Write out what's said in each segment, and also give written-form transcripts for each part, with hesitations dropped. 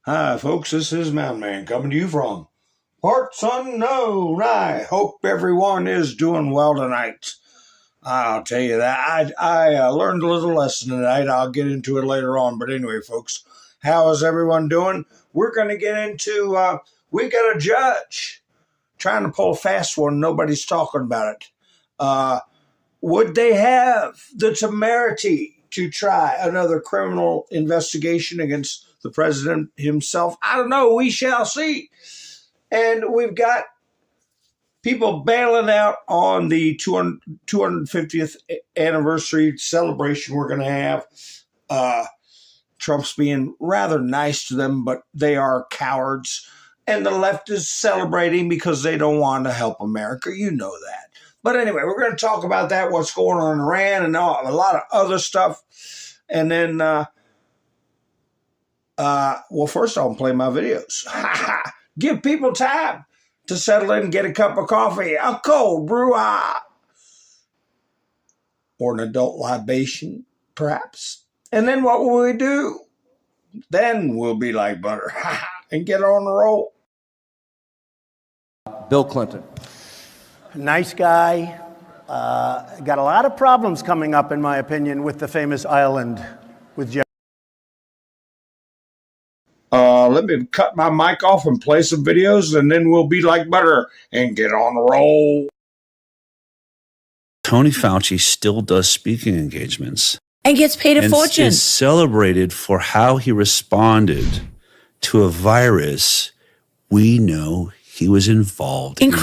Hi, folks. This is Mountain Man coming to you from parts unknown. I hope everyone is doing well tonight. I'll tell you that. I learned a little lesson tonight. I'll get into it later on. But anyway, folks, how is everyone doing? We're going to get into, we got a judge trying to pull a fast one. Nobody's talking about it. Would they have the temerity to try another criminal investigation against the president himself? I don't know. We shall see. And we've got people bailing out on the 250th anniversary celebration we're going to have. Trump's being rather nice to them, but they are cowards. And the left is celebrating because they don't want to help America. You know that. But anyway, we're going to talk about that, what's going on in Iran, and a lot of other stuff. And then, well, first I'll play my videos. Give people time to settle in and get a cup of coffee, a cold brew, or an adult libation, perhaps. And then what will we do? Then we'll be like butter and get on the roll. Bill Clinton. Nice guy. Got a lot of problems coming up, in my opinion, with the famous island with Jeff. Let me cut my mic off and play some videos, and then we'll be like butter and get on the roll. Tony Fauci still does speaking engagements. And gets paid a fortune. Is celebrated for how he responded to a virus we know he was involved in.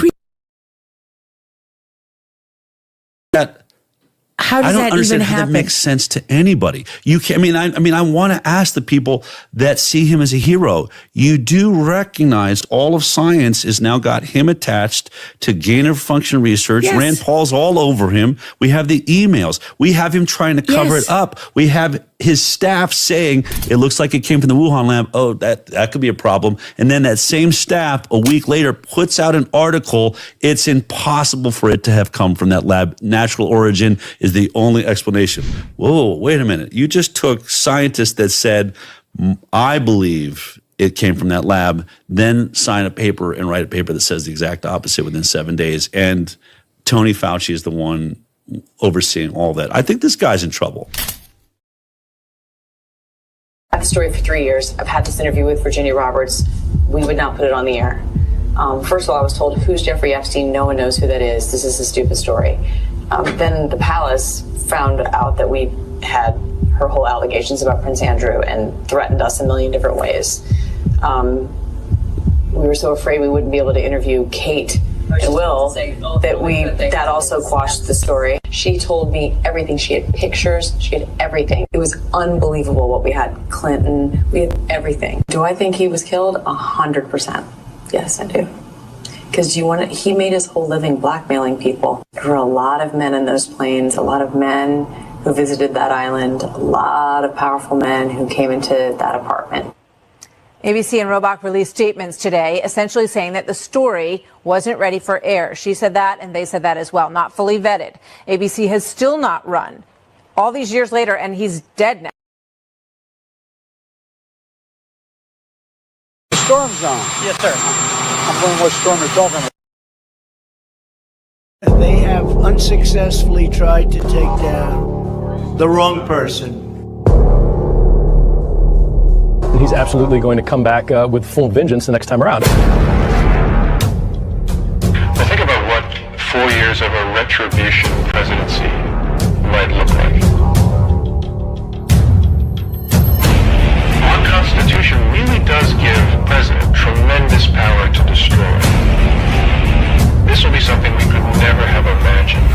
How does that even happen? That makes sense to anybody. You can, I want to ask the people that see him as a hero. You do recognize all of science has now got him attached to gain of function research. Yes. Rand Paul's all over him. We have the emails. We have him trying to cover it up. We have his staff saying it looks like it came from the Wuhan lab. Oh, that could be a problem. And then that same staff a week later puts out an article. It's impossible for it to have come from that lab. Natural origin is the only explanation. Whoa, wait a minute. You just took scientists that said, I believe it came from that lab, then sign a paper and write a paper that says the exact opposite within 7 days. And Tony Fauci is the one overseeing all that. I think this guy's in trouble. I've had the story for 3 years. I've had this interview with Virginia Roberts. We would not put it on the air. First of all, I was told, who's Jeffrey Epstein? No one knows who that is. This is a stupid story. Then the palace found out that we had her whole allegations about Prince Andrew and threatened us a million different ways. We were so afraid we wouldn't be able to interview Kate and Will that also quashed the story. She told me everything. She had pictures. She had everything. It was unbelievable what we had. Clinton, we had everything. Do I think he was killed? 100%. Yes, I do. Because he made his whole living blackmailing people. There were a lot of men in those planes, a lot of men who visited that island, a lot of powerful men who came into that apartment. ABC and Robach released statements today, essentially saying that the story wasn't ready for air. She said that, and they said that as well, not fully vetted. ABC has still not run all these years later, and he's dead now. The storm zone. Yes, sir. I'm wondering what storm you're talking about. They have unsuccessfully tried to take down the wrong person. He's absolutely going to come back with full vengeance the next time around. I think about what 4 years of a retribution presidency might look like. Our Constitution really does give the president tremendous power to destroy. This will be something we could never have imagined.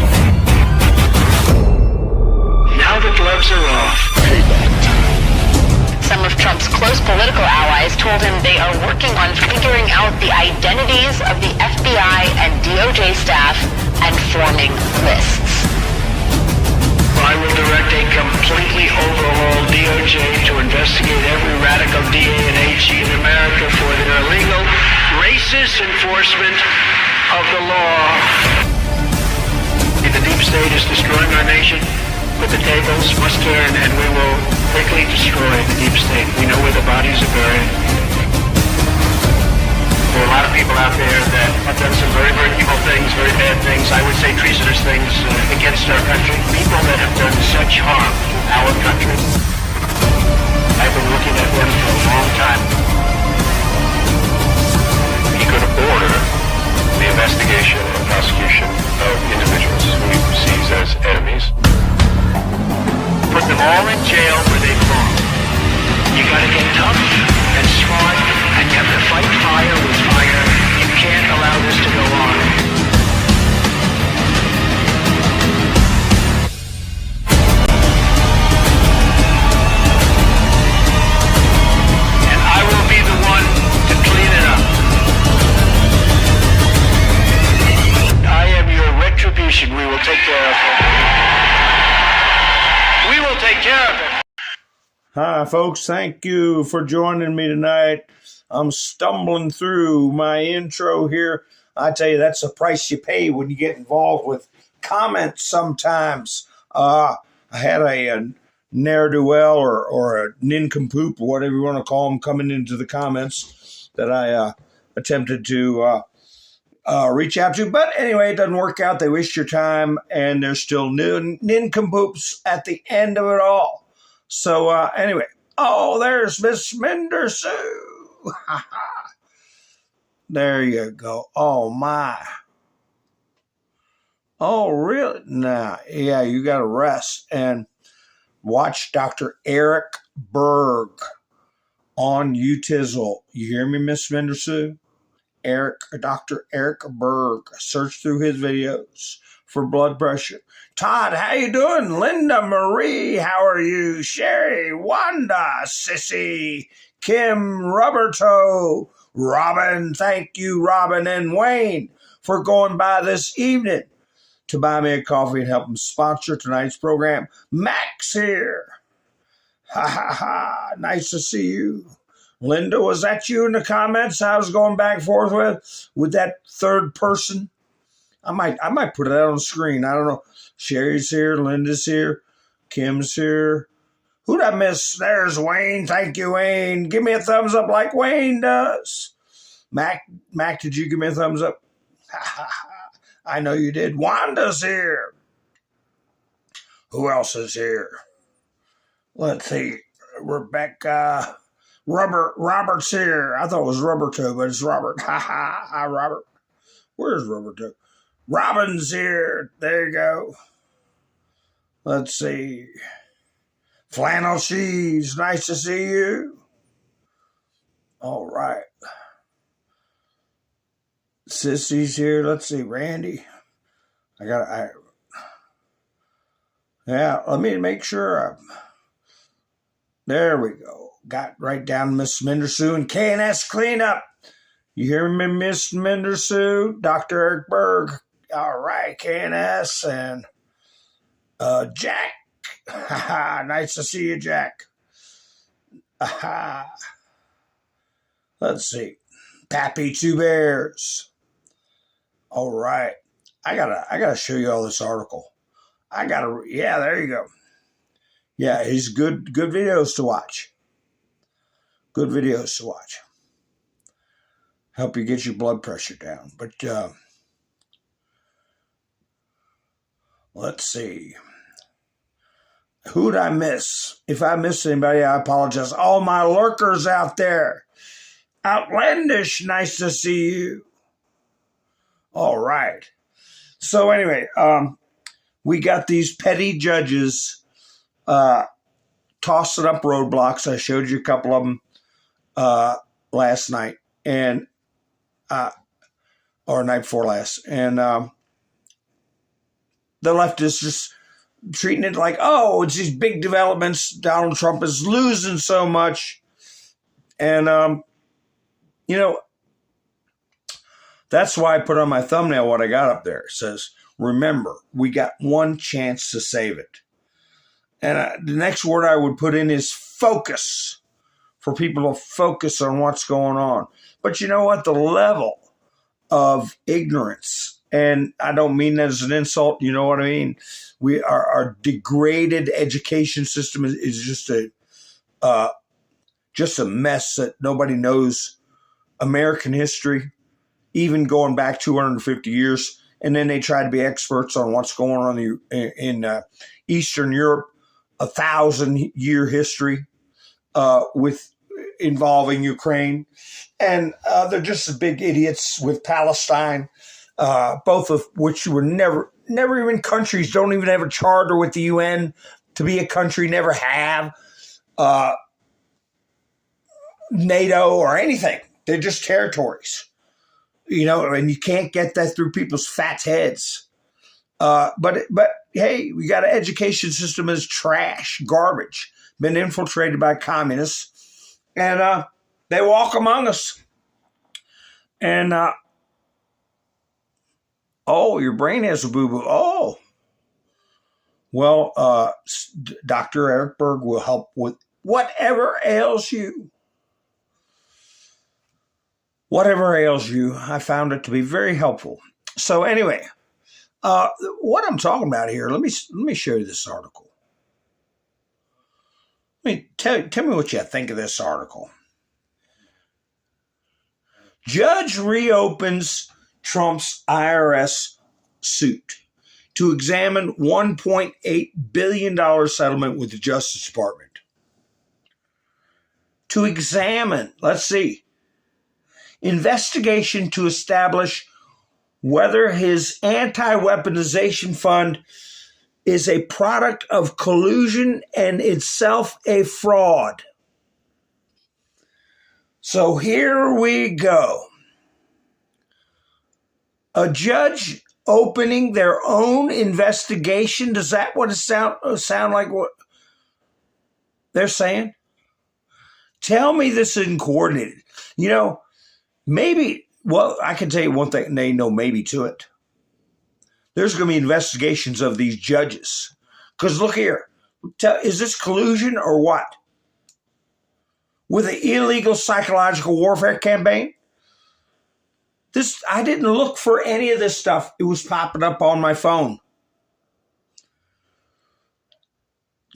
Now the gloves are off. Some of Trump's close political allies told him they are working on figuring out the identities of the FBI and DOJ staff and forming lists. I will direct a completely overhauled DOJ to investigate every radical DA and AG in America for their illegal, racist enforcement of the law. The deep state is destroying our nation. But the tables must turn, and we will quickly destroy the deep state. We know where the bodies are buried. There are a lot of people out there that have done some very, very evil things, very bad things, I would say treasonous things against our country. People that have done such harm to our country. I've been looking at them for a long time. He could order the investigation and prosecution of individuals who he perceives as enemies. Put them all in jail where they belong. You gotta get tough and smart, and you have to fight fire with fire. You can't allow this to go on. And I will be the one to clean it up. I am your retribution. We will take care of it. We will take care of it. Hi, folks. Thank you for joining me tonight. I'm stumbling through my intro here. I tell you, that's the price you pay when you get involved with comments sometimes. I had a ne'er-do-well or a nincompoop, or whatever you want to call them, coming into the comments that I attempted to reach out to. But anyway, it doesn't work out. They waste your time, and there's still new nincompoops at the end of it all. So anyway, there's Miss Minder Sue. There you go. Oh, my. Oh, really? Nah, yeah, you got to rest and watch Dr. Eric Berg on UTizzle. You hear me, Miss Minder Sue? Dr. Eric Berg. Search through his videos for blood pressure. Todd, how you doing? Linda Marie, how are you? Sherry, Wanda, Sissy, Kim, Roberto, Robin, thank you, Robin and Wayne, for going by this evening to buy me a coffee and help them sponsor tonight's program. Max here. Ha, ha, ha. Nice to see you. Linda, was that you in the comments I was going back and forth with that third person? I might put it out on the screen. I don't know. Sherry's here. Linda's here. Kim's here. Who'd I miss? There's Wayne. Thank you, Wayne. Give me a thumbs up like Wayne does. Mac, did you give me a thumbs up? I know you did. Wanda's here. Who else is here? Let's see. Rebecca. Robert's here. I thought it was Roberto, but it's Robert. Hi, Robert. Where's Roberto? Robin's here. There you go. Let's see. Flannel Cheese. Nice to see you. All right. Sissy's here. Let's see. Randy. Yeah, let me make sure. There we go. Got right down Miss Minder Sue and K&S Cleanup. You hear me, Miss Minder Sue? Dr. Eric Berg. All right, K&S and Jack. Nice to see you, Jack. Let's see. Pappy Two Bears. All right. I gotta show you all this article. Yeah, there you go. Yeah, he's good videos to watch. Good videos to watch. Help you get your blood pressure down. But let's see. Who'd I miss? If I missed anybody, I apologize. All my lurkers out there. Outlandish, nice to see you. All right. So anyway, we got these petty judges tossing up roadblocks. I showed you a couple of them last night or night before last. And the left is just treating it like, oh, it's these big developments. Donald Trump is losing so much. And, that's why I put on my thumbnail what I got up there. It says, remember, we got one chance to save it. And the next word I would put in is focus, for people to focus on what's going on. But you know what? The level of ignorance, and I don't mean that as an insult, you know what I mean? Our degraded education system is just a mess that nobody knows American history, even going back 250 years. And then they try to be experts on what's going on in Eastern Europe, 1,000-year history with involving Ukraine. And they're just as big idiots with Palestine, both of which were never even countries, don't even have a charter with the UN to be a country, never have NATO or anything. They're just territories, and you can't get that through people's fat heads. But hey, we got an education system that's trash, garbage, been infiltrated by communists, and they walk among us. And your brain has a boo-boo. Oh, well, Dr. Eric Berg will help with whatever ails you. Whatever ails you, I found it to be very helpful. So anyway, what I'm talking about here, let me show you this article. Tell me what you think of this article. Judge reopens Trump's IRS suit to examine $1.8 billion settlement with the Justice Department. To examine, let's see, investigation to establish whether his anti-weaponization fund is a product of collusion and itself a fraud. So here we go. A judge opening their own investigation. Does that what it sound like what they're saying? Tell me this isn't coordinated. Maybe, well, I can tell you one thing, they know maybe to it. There's going to be investigations of these judges. Because look here, is this collusion or what? With an illegal psychological warfare campaign? I didn't look for any of this stuff. It was popping up on my phone.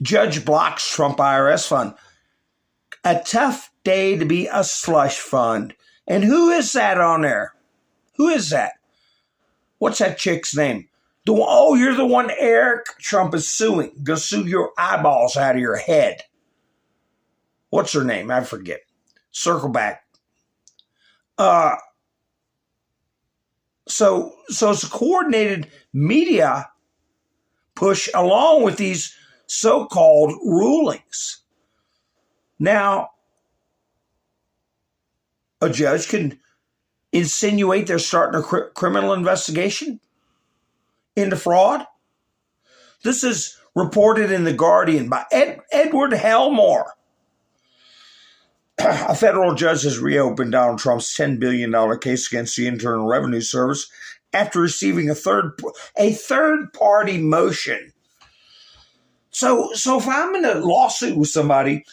Judge blocks Trump IRS fund. A tough day to be a slush fund. And who is that on there? Who is that? What's that chick's name? You're the one Eric Trump is suing. Go sue your eyeballs out of your head. What's her name? I forget. Circle back. So it's a coordinated media push along with these so-called rulings. Now, a judge can insinuate they're starting a criminal investigation into fraud. This is reported in The Guardian by Edward Helmore. A federal judge has reopened Donald Trump's $10 billion case against the Internal Revenue Service after receiving a third-party motion. So if I'm in a lawsuit with somebody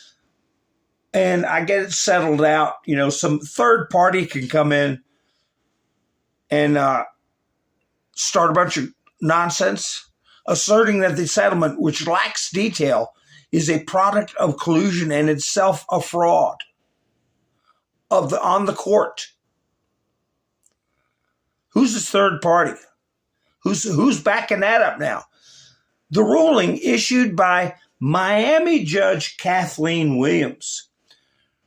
and I get it settled out, some third party can come in and start a bunch of nonsense, asserting that the settlement, which lacks detail, is a product of collusion and itself a fraud on the court. Who's this third party? Who's backing that up now? The ruling issued by Miami Judge Kathleen Williams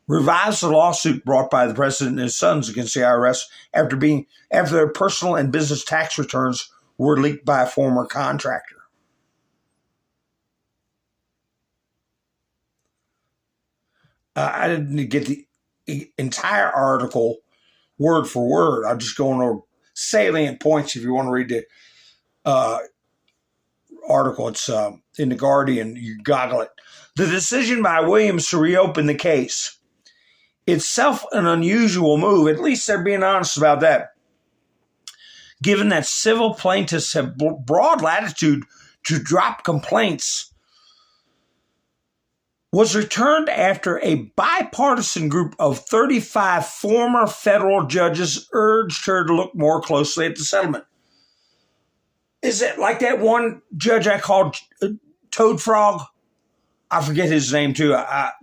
revives the lawsuit brought by the president and his sons against the IRS after their personal and business tax returns were leaked by a former contractor. I didn't get the entire article word for word. I'm just going over salient points. If you want to read the article, it's in The Guardian. You goggle it. The decision by Williams to reopen the case, itself an unusual move. At least they're being honest about that. Given that civil plaintiffs have broad latitude to drop complaints, was returned after a bipartisan group of 35 former federal judges urged her to look more closely at the settlement. Is it like that one judge I called Toad Frog? I forget his name too.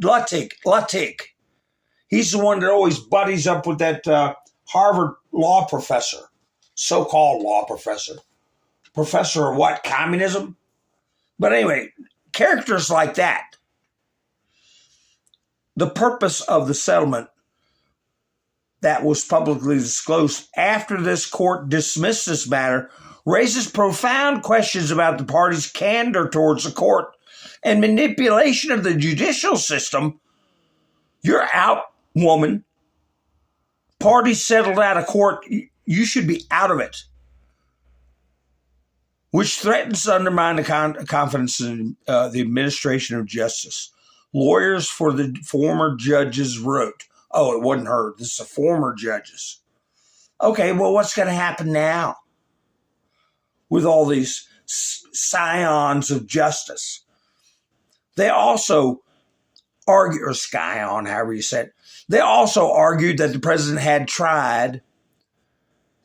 Luttig. He's the one that always buddies up with that Harvard law professor, so-called law professor. Professor of what? Communism? But anyway, characters like that. The purpose of the settlement that was publicly disclosed after this court dismissed this matter raises profound questions about the parties' candor towards the court and manipulation of the judicial system. You're out, woman. Parties settled out of court. You should be out of it. Which threatens to undermine the confidence in the administration of justice. Lawyers for the former judges wrote, oh, it wasn't her. This is the former judges. Okay, well, what's going to happen now with all these scions of justice? They also argue, or scion, however you said it. They also argued that the president had tried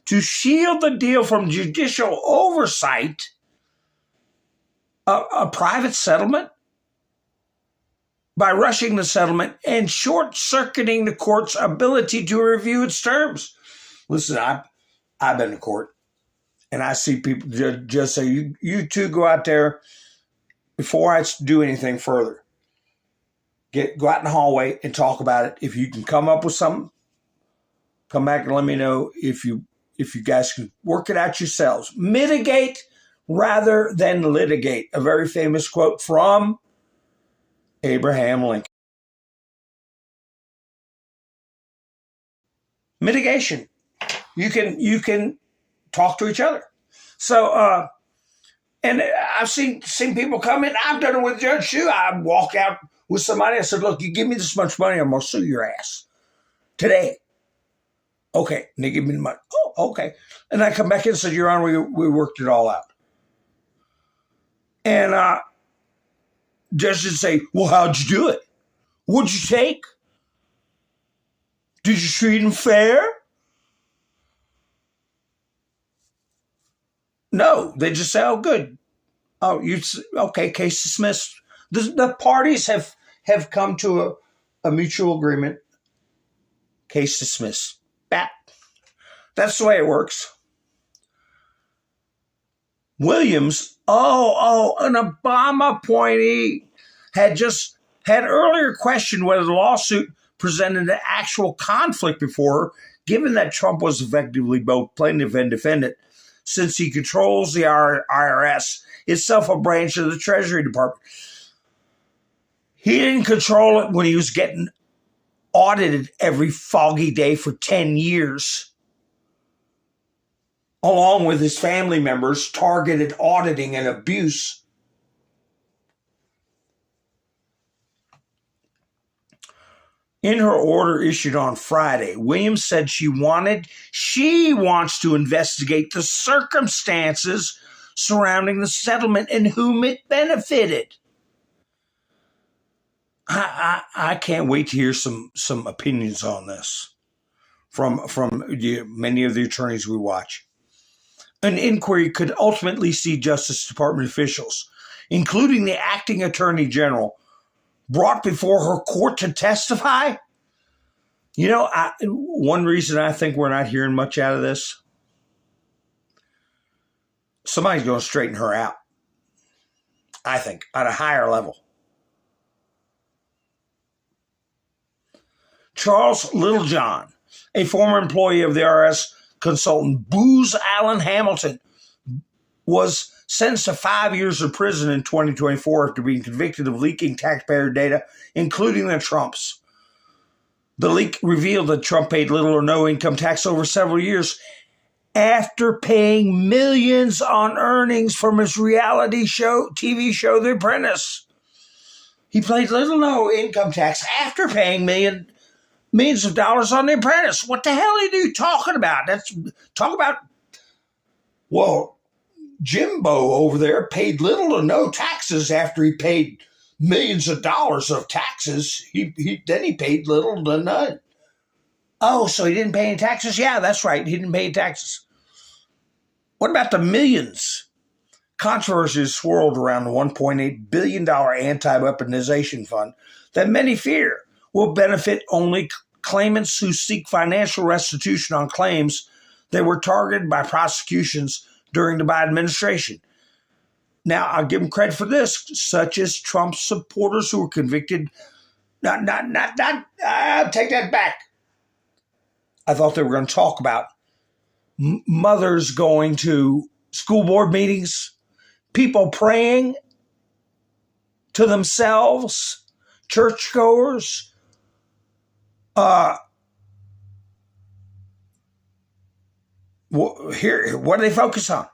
to shield the deal from judicial oversight, a private settlement, by rushing the settlement and short-circuiting the court's ability to review its terms. Listen, I've been to court, and I see people just say, you two go out there before I do anything further. Go out in the hallway and talk about it. If you can come up with something, come back and let me know. If you guys can work it out yourselves. Mitigate rather than litigate. A very famous quote from Abraham Lincoln. Mitigation. You can talk to each other. So, and I've seen people come in. I've done it with Judge Shue. I walk out with somebody. I said, look, you give me this much money, I'm going to sue your ass today. Okay. And they give me the money. Oh, okay. And I come back in and said, Your Honor, we worked it all out. And judges say, well, how'd you do it? What'd you take? Did you treat him fair? No, they just say, oh, good. Oh, okay, case dismissed. The parties have come to a mutual agreement. Case dismissed. That's the way it works. Williams, an Obama appointee, had earlier questioned whether the lawsuit presented an actual conflict before her, given that Trump was effectively both plaintiff and defendant, since he controls the IRS, itself a branch of the Treasury Department. He didn't control it when he was getting audited every foggy day for 10 years, along with his family members, targeted auditing and abuse. In her order issued on Friday, Williams said she wants to investigate the circumstances surrounding the settlement and whom it benefited. I can't wait to hear some opinions on this from many of the attorneys we watch. An inquiry could ultimately see Justice Department officials, including the acting attorney general, brought before her court to testify. You know, one reason I think we're not hearing much out of this, somebody's going to straighten her out, I think, at a higher level. Charles Littlejohn, a former employee of the IRS consultant Booz Allen Hamilton, was sentenced to 5 years of prison in 2024 after being convicted of leaking taxpayer data, including the Trumps. The leak revealed that Trump paid little or no income tax over several years after paying millions on earnings from his reality TV show, The Apprentice. He paid little or no income tax after paying millions of dollars on The Apprentice. What the hell are you talking about? Well, Jimbo over there paid little or no taxes after he paid millions of dollars of taxes. Then he paid little to none. Oh, so he didn't pay any taxes? Yeah, that's right. He didn't pay any taxes. What about the millions? Controversy is swirled around the $1.8 billion anti-weaponization fund that many fear will benefit only claimants who seek financial restitution on claims that were targeted by prosecutions during the Biden administration. Now, I'll give them credit for this, such as Trump's supporters who were convicted. I'll take that back. I thought they were going to talk about mothers going to school board meetings, people praying to themselves, churchgoers. Here, what do they focus on?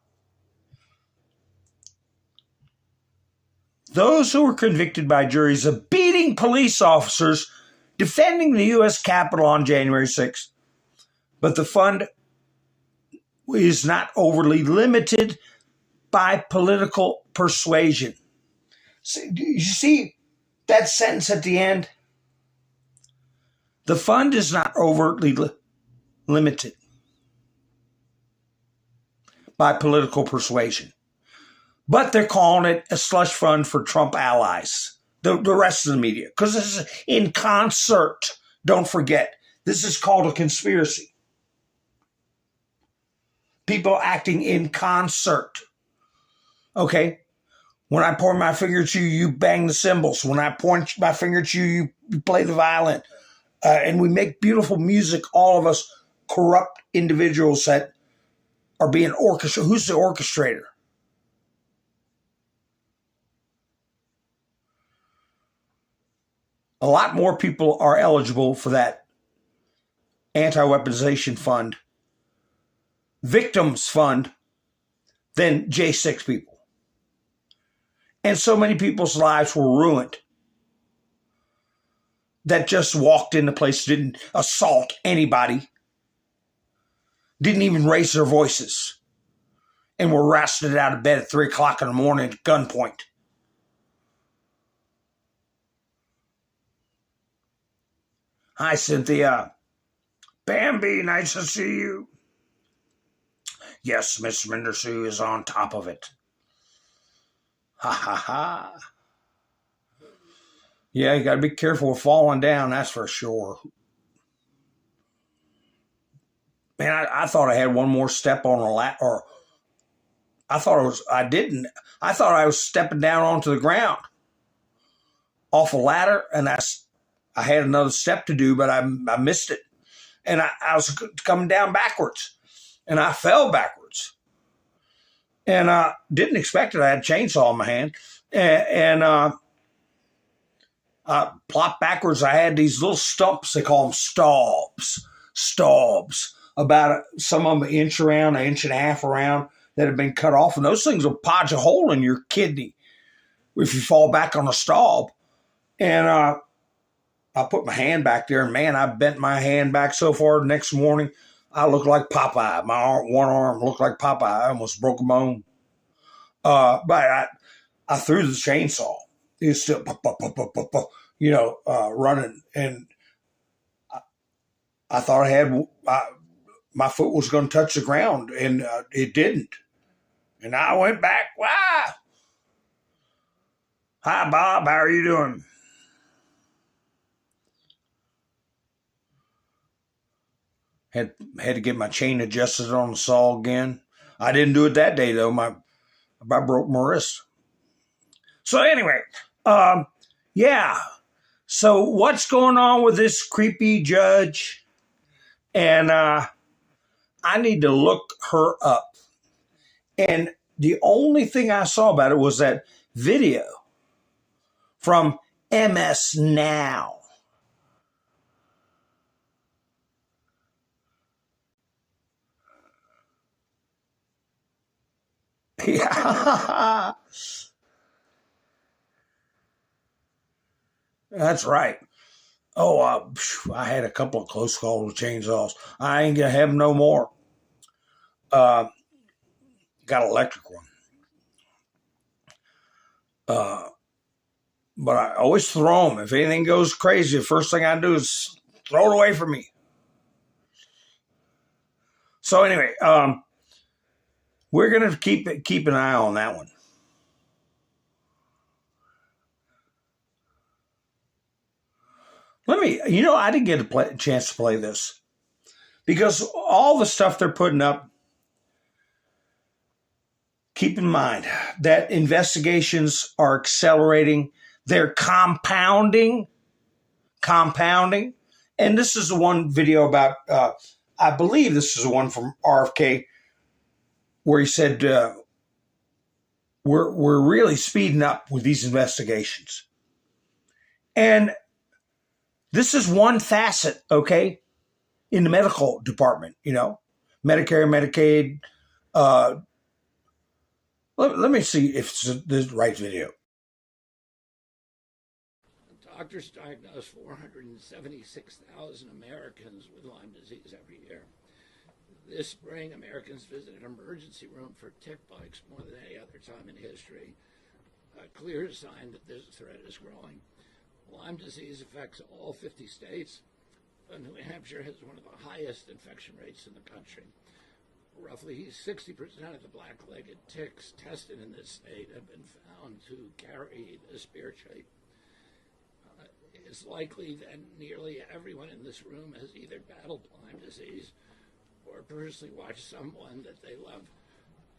Those who were convicted by juries of beating police officers defending the U.S. Capitol on January 6th. But the fund is not overly limited by political persuasion. You see that sentence at the end? The fund is not overtly limited by political persuasion. But they're calling it a slush fund for Trump allies, the rest of the media, because this is in concert. Don't forget, this is called a conspiracy. People acting in concert. Okay? When I point my finger at you, you bang the cymbals. When I point my finger at you, you play the violin. And we make beautiful music, all of us corrupt individuals that are being orchestrated. Who's the orchestrator? A lot more people are eligible for that anti-weaponization fund, victims fund, than J6 people. And so many people's lives were ruined that just walked into place, didn't assault anybody, didn't even raise their voices, and were arrested out of bed at 3 o'clock in the morning at gunpoint. Hi, Cynthia. Bambi, nice to see you. Yes, Miss Mindersue is on top of it. Ha, ha, ha. Yeah, you got to be careful with falling down, that's for sure. Man, I thought I had one more step on a ladder, or I thought I didn't. I thought I was stepping down onto the ground off a ladder, and I had another step to do, but I missed it. And I was coming down backwards, and I fell backwards. And I didn't expect it. I had a chainsaw in my hand. And I plopped backwards. I had these little stumps, they call them stalbs, about some of them an inch around, an inch and a half around, that have been cut off. And those things will podge a hole in your kidney if you fall back on a stalb. And I put my hand back there, and man, I bent my hand back so far. The next morning, I looked like Popeye. One arm looked like Popeye. I almost broke a bone. But I threw the chainsaw. It was still, running. And I thought my foot was going to touch the ground, and it didn't. And I went back. Wow. Hi, Bob. How are you doing? Had to get my chain adjusted on the saw again. I didn't do it that day, though. I broke my wrist. So anyway, yeah. So what's going on with this creepy judge? And I need to look her up. And the only thing I saw about it was that video from MS Now. Yeah. That's right. Oh, I had a couple of close calls with chainsaws. I ain't gonna have no more. Got an electric one. But I always throw them. If anything goes crazy, the first thing I do is throw it away from me. So anyway, we're going to keep an eye on that one. I didn't get a chance to play this because all the stuff they're putting up, keep in mind that investigations are accelerating. They're compounding. And this is the one video about, I believe this is the one from RFK, where he said, we're really speeding up with these investigations. And this is one facet, okay, in the medical department, Medicare, Medicaid. Let me see if it's the right video. Doctors diagnose 476,000 Americans with Lyme disease every year. This spring, Americans visited an emergency room for tick bites more than any other time in history. A clear sign that this threat is growing. Lyme disease affects all 50 states, but New Hampshire has one of the highest infection rates in the country. Roughly 60% of the black-legged ticks tested in this state have been found to carry the spear trait. It's likely that nearly everyone in this room has either battled Lyme disease or personally watched someone that they love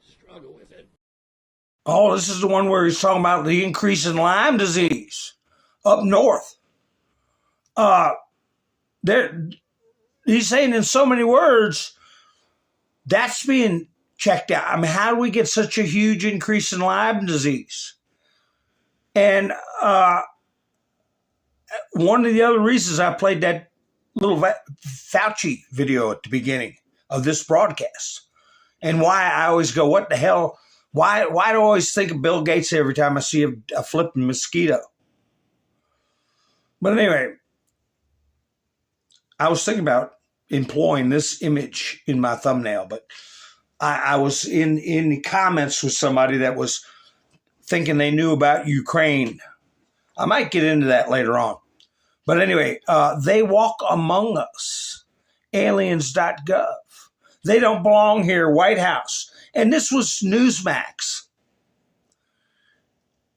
struggle with it. Oh, this is the one where he's talking about the increase in Lyme disease up north. He's saying in so many words, that's being checked out. I mean, how do we get such a huge increase in Lyme disease? And one of the other reasons I played that little Fauci video at the beginning of this broadcast, and why I always go, what the hell? Why do I always think of Bill Gates every time I see a flipping mosquito? But anyway, I was thinking about employing this image in my thumbnail, but I was in the comments with somebody that was thinking they knew about Ukraine. I might get into that later on. But anyway, they walk among us, aliens.gov. They don't belong here, White House. And this was Newsmax.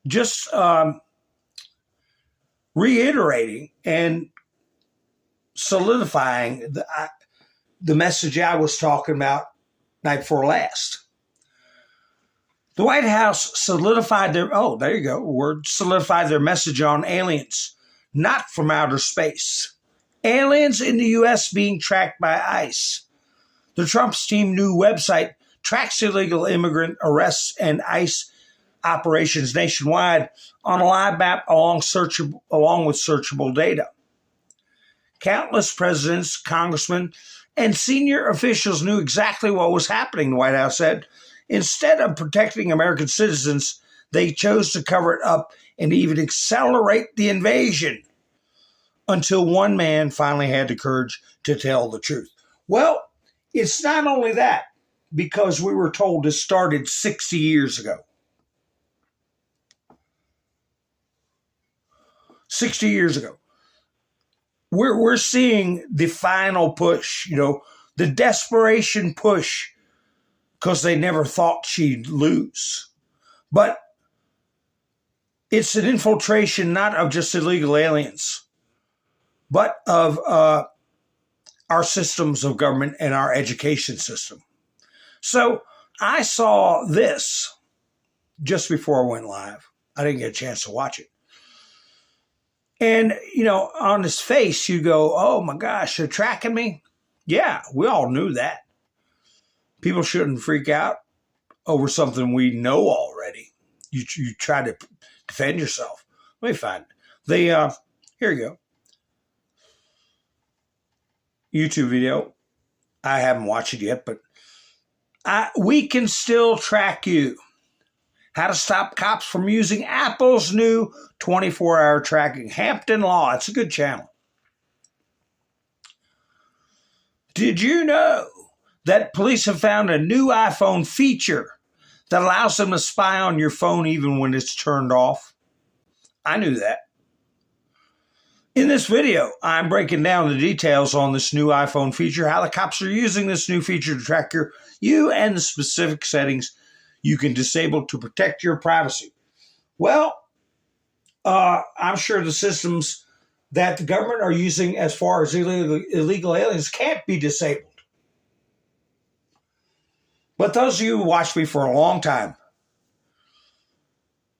Just reiterating and solidifying the message I was talking about night before last. The White House solidified solidified their message on aliens, not from outer space. Aliens in the U.S. being tracked by ICE. The Trump's team new website tracks illegal immigrant arrests and ICE operations nationwide on a live map along with searchable data. Countless presidents, congressmen, and senior officials knew exactly what was happening, the White House said. Instead of protecting American citizens, they chose to cover it up and even accelerate the invasion until one man finally had the courage to tell the truth. Well, it's not only that, because we were told this started 60 years ago. 60 years ago. We're seeing the final push, the desperation push, because they never thought she'd lose. But it's an infiltration not of just illegal aliens, but of our systems of government and our education system. So I saw this just before I went live. I didn't get a chance to watch it. And, on his face, you go, oh my gosh, they're tracking me. Yeah, we all knew that. People shouldn't freak out over something we know already. You try to defend yourself. Let me find it. Here you go. YouTube video. I haven't watched it yet, but we can still track you. How to stop cops from using Apple's new 24-hour tracking. Hampton Law. It's a good channel. Did you know that police have found a new iPhone feature that allows them to spy on your phone even when it's turned off? I knew that. In this video, I'm breaking down the details on this new iPhone feature, how the cops are using this new feature to track you and the specific settings you can disable to protect your privacy. Well, I'm sure the systems that the government are using as far as illegal aliens can't be disabled. But those of you who watched me for a long time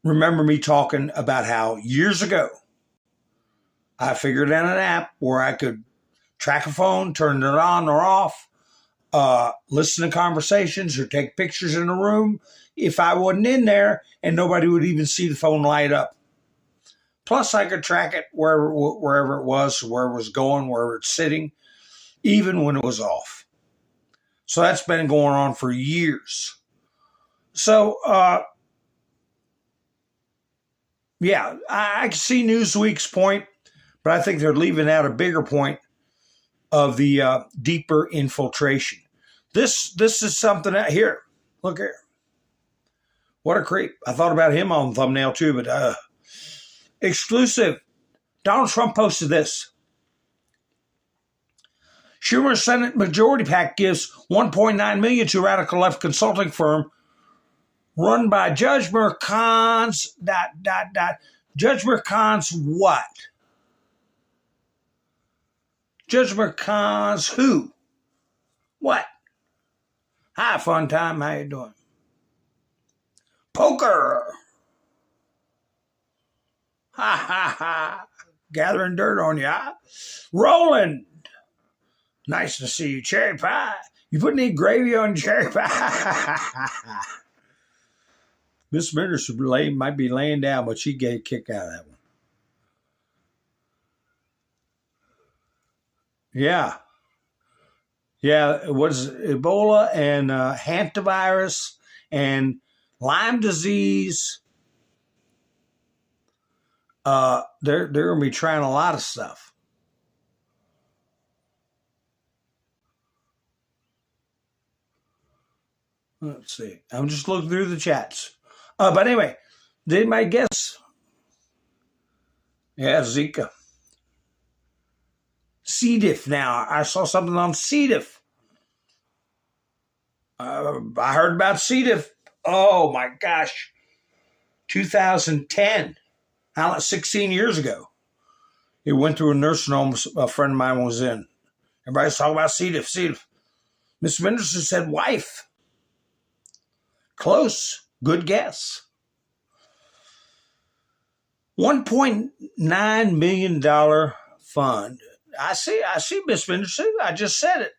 remember me talking about how years ago I figured out an app where I could track a phone, turn it on or off, listen to conversations or take pictures in a room if I wasn't in there, and nobody would even see the phone light up. Plus, I could track it wherever it was, where it was going, where it's sitting, even when it was off. So that's been going on for years. So, yeah, I can see Newsweek's point, but I think they're leaving out a bigger point of the deeper infiltration. This is something out here. Look here. What a creep. I thought about him on the thumbnail too, but exclusive. Donald Trump posted this. Schumer's Senate Majority PAC gives $1.9 million to radical left consulting firm run by Judge Mercan's ... Judge Mercan's what? Judge Mercan's who? What? Hi, fun time. How you doing? Poker. Ha, ha, ha. Gathering dirt on you, huh? Roland. Nice to see you. Cherry pie. You put any gravy on cherry pie? Miss Menders might be laying down, but she get a kick out of that one. Yeah. Yeah, it was Ebola and hantavirus and Lyme disease. They're going to be trying a lot of stuff. Let's see. I'm just looking through the chats. But anyway, did anybody guess? Yeah, Zika. C. diff now. I saw something on C. diff. I heard about C. diff. Oh, my gosh. 2010. 16 years ago. It went through a nursing home a friend of mine was in. Everybody's talking about C. diff, C. diff. Miss Menderson said wife. Close. Good guess. $1.9 million fund. I see, Miss Menderson. I just said it.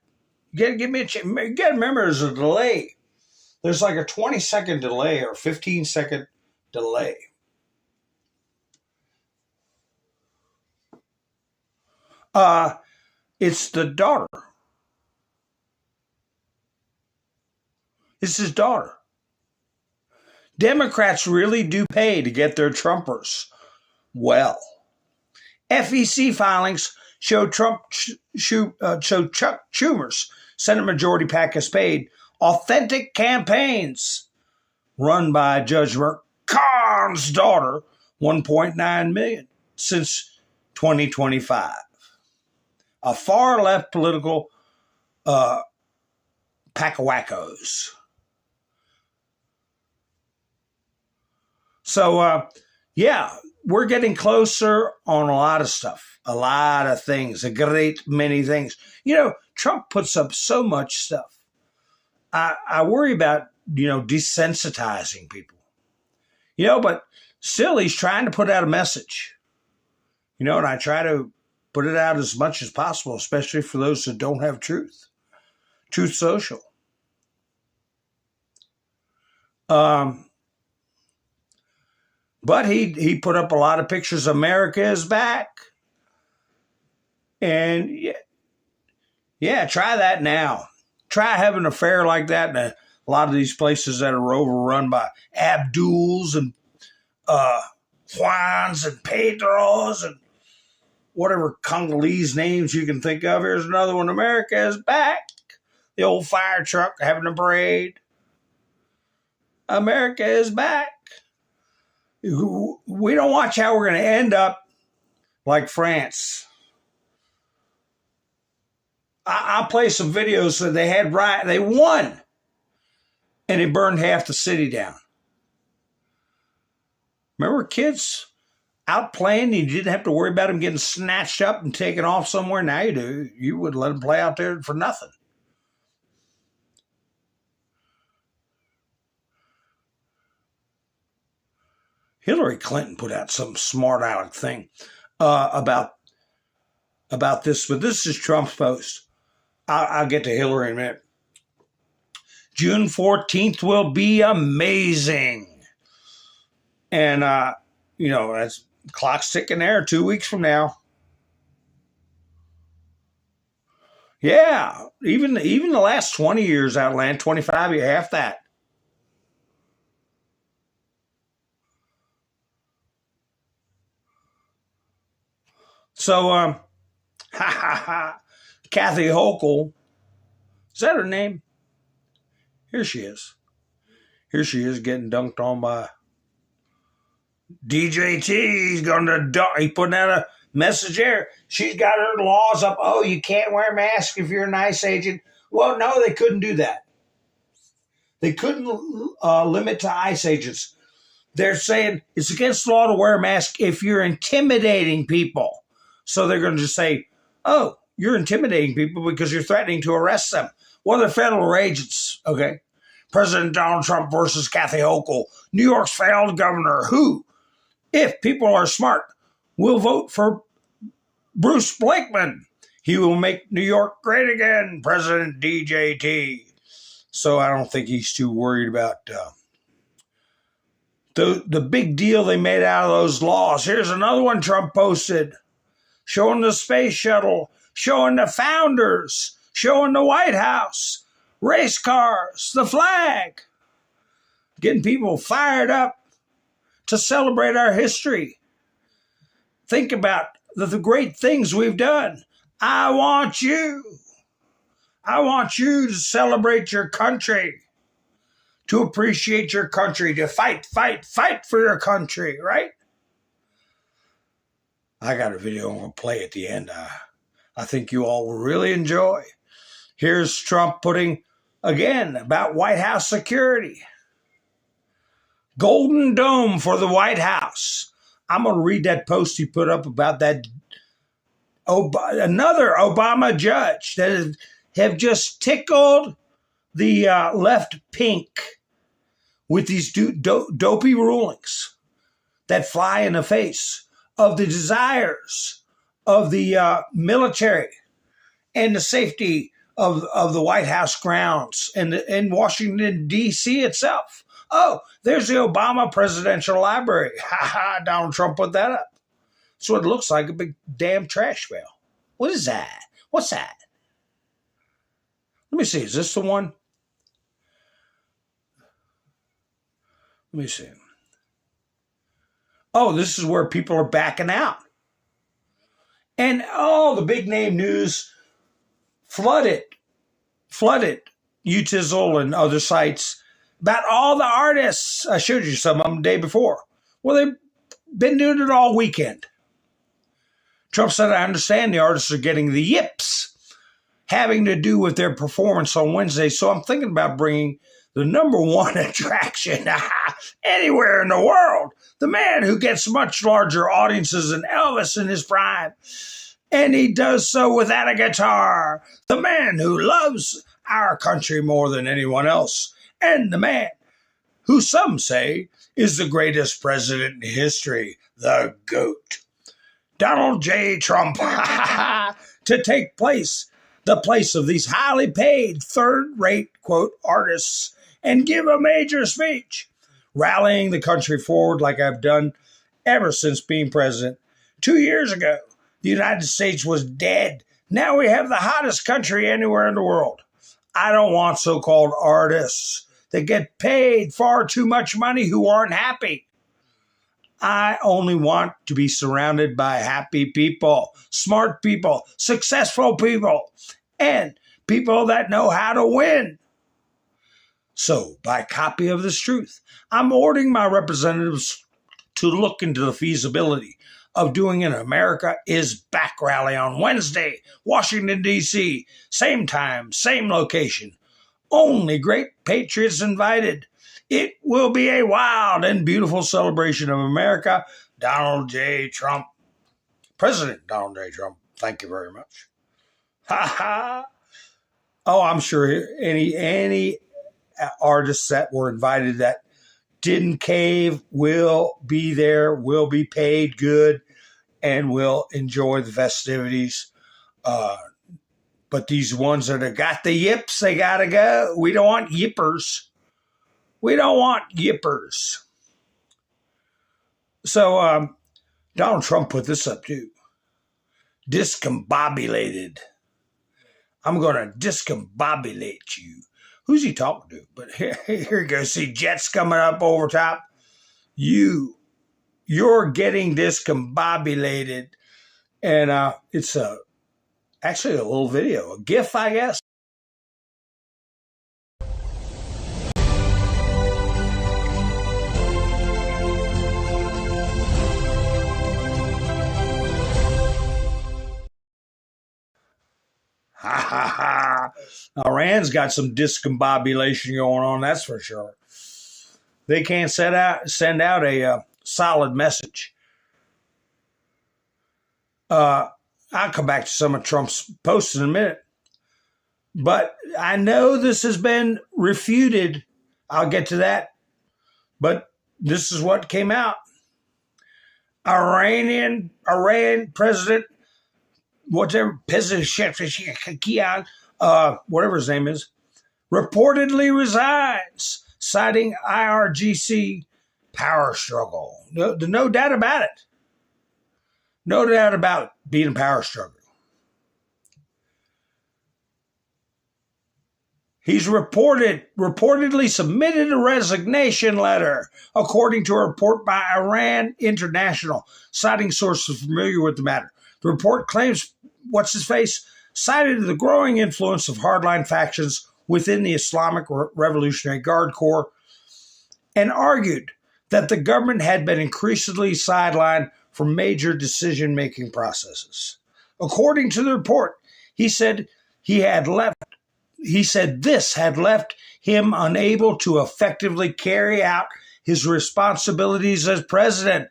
You got to give me a chance. You got to remember there's a delay. There's like a 20-second delay or 15-second delay. It's the daughter. It's his daughter. Democrats really do pay to get their Trumpers. Well, FEC filings show Chuck Schumer's Senate Majority PAC has paid authentic campaigns run by Judge Mercan's daughter $1.9 million since 2025. A far left political pack of wackos. So, yeah, we're getting closer on a lot of stuff, a lot of things, a great many things. You know, Trump puts up so much stuff. I worry about, desensitizing people. But still he's trying to put out a message. And I try to put it out as much as possible, especially for those that don't have truth. Truth Social. But he put up a lot of pictures. America is back. And yeah, try that now. Try having an affair like that in a lot of these places that are overrun by Abduls and Juans and Pedros and whatever Congolese names you can think of. Here's another one. America is back. The old fire truck having a parade. America is back. We don't watch how we're going to end up like France. I'll play some videos that they had riot. They won. And it burned half the city down. Remember, kids? out playing. You didn't have to worry about him getting snatched up and taken off somewhere. Now you do. You would let him play out there for nothing. Hillary Clinton put out some smart aleck thing about this, but this is Trump's post. I'll get to Hillary in a minute. June 14th will be amazing. And, that's clock's ticking there 2 weeks from now. Yeah, even the last 20 years, Outland, 25, you half that. So, Kathy Hochul, is that her name? Here she is. Here she is getting dunked on by DJT. He's going to dunk. He's putting out a message there. She's got her laws up. Oh, you can't wear a mask if you're an ICE agent. Well, no, they couldn't do that. They couldn't limit to ICE agents. They're saying it's against the law to wear a mask if you're intimidating people. So they're going to just say, oh, you're intimidating people because you're threatening to arrest them. Well, they're federal agents, okay? President Donald Trump versus Kathy Hochul, New York's failed governor, who, if people are smart, will vote for Bruce Blakeman. He will make New York great again, President DJT. So I don't think he's too worried about the big deal they made out of those laws. Here's another one Trump posted, showing the space shuttle, showing the founders, showing the White House, race cars, the flag, getting people fired up to celebrate our history. Think about the great things we've done. I want you to celebrate your country, to appreciate your country, to fight for your country, right? I got a video I'm going to play at the end. I think you all will really enjoy. Here's Trump putting, again, about White House security. Golden Dome for the White House. I'm going to read that post he put up about that another Obama judge that have just tickled the left pink with these dopey rulings that fly in the face of the desires of the military and the safety of the White House grounds and in Washington, D.C. itself. Oh, there's the Obama Presidential Library. Ha ha, Donald Trump put that up. That's what it looks like, a big damn trash bale. What is that? What's that? Let me see. Is this the one? Let me see. Oh, this is where people are backing out. And all the big name news flooded Utizzle and other sites about all the artists. I showed you some of them the day before. Well, they've been doing it all weekend. Trump said, I understand the artists are getting the yips having to do with their performance on Wednesday. So I'm thinking about bringing the number one attraction anywhere in the world, the man who gets much larger audiences than Elvis in his prime. And he does so without a guitar. The man who loves our country more than anyone else. And the man who some say is the greatest president in history, the GOAT. Donald J. Trump, to take the place of these highly paid, third-rate, quote, artists, and give a major speech, rallying the country forward like I've done ever since being president. 2 years ago, the United States was dead. Now we have the hottest country anywhere in the world. I don't want so-called artists that get paid far too much money who aren't happy. I only want to be surrounded by happy people, smart people, successful people, and people that know how to win. So, by copy of this truth, I'm ordering my representatives to look into the feasibility of doing an America is Back rally on Wednesday, Washington, D.C., same time, same location. Only great patriots invited. It will be a wild and beautiful celebration of America Donald J. Trump. President Donald J. Trump. Thank you very much. Ha ha. Oh, I'm sure any artists that were invited that didn't cave will be there, will be paid good, and will enjoy the festivities. But these ones that have got the yips, they got to go. We don't want yippers. We don't want yippers. So Donald Trump put this up too. Discombobulated. I'm going to discombobulate you. Who's he talking to? But here you go. See jets coming up over top. You're getting discombobulated. And it's actually a little video, a GIF, I guess. Ha ha ha. Iran's got some discombobulation going on, that's for sure. They can't send out a solid message. I'll come back to some of Trump's posts in a minute. But I know this has been refuted. I'll get to that. But this is what came out. Iran president, whatever, whatever his name is, reportedly resigns, citing IRGC power struggle. No doubt about it. No doubt about being a power struggle. He's reportedly submitted a resignation letter, according to a report by Iran International, citing sources familiar with the matter. The report claims, cited the growing influence of hardline factions within the Islamic Revolutionary Guard Corps, and argued that the government had been increasingly sidelined from major decision-making processes. According to the report, he said this had left him unable to effectively carry out his responsibilities as president.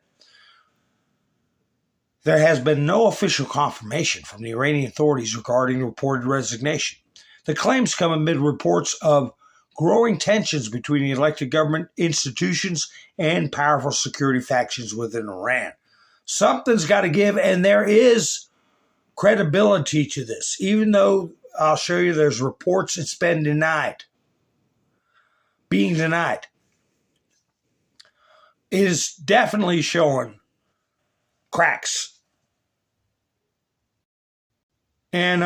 There has been no official confirmation from the Iranian authorities regarding the reported resignation. The claims come amid reports of growing tensions between the elected government institutions and powerful security factions within Iran. Something's got to give, and there is credibility to this, even though I'll show you there's reports it's been denied. Being denied. It is definitely showing cracks. And,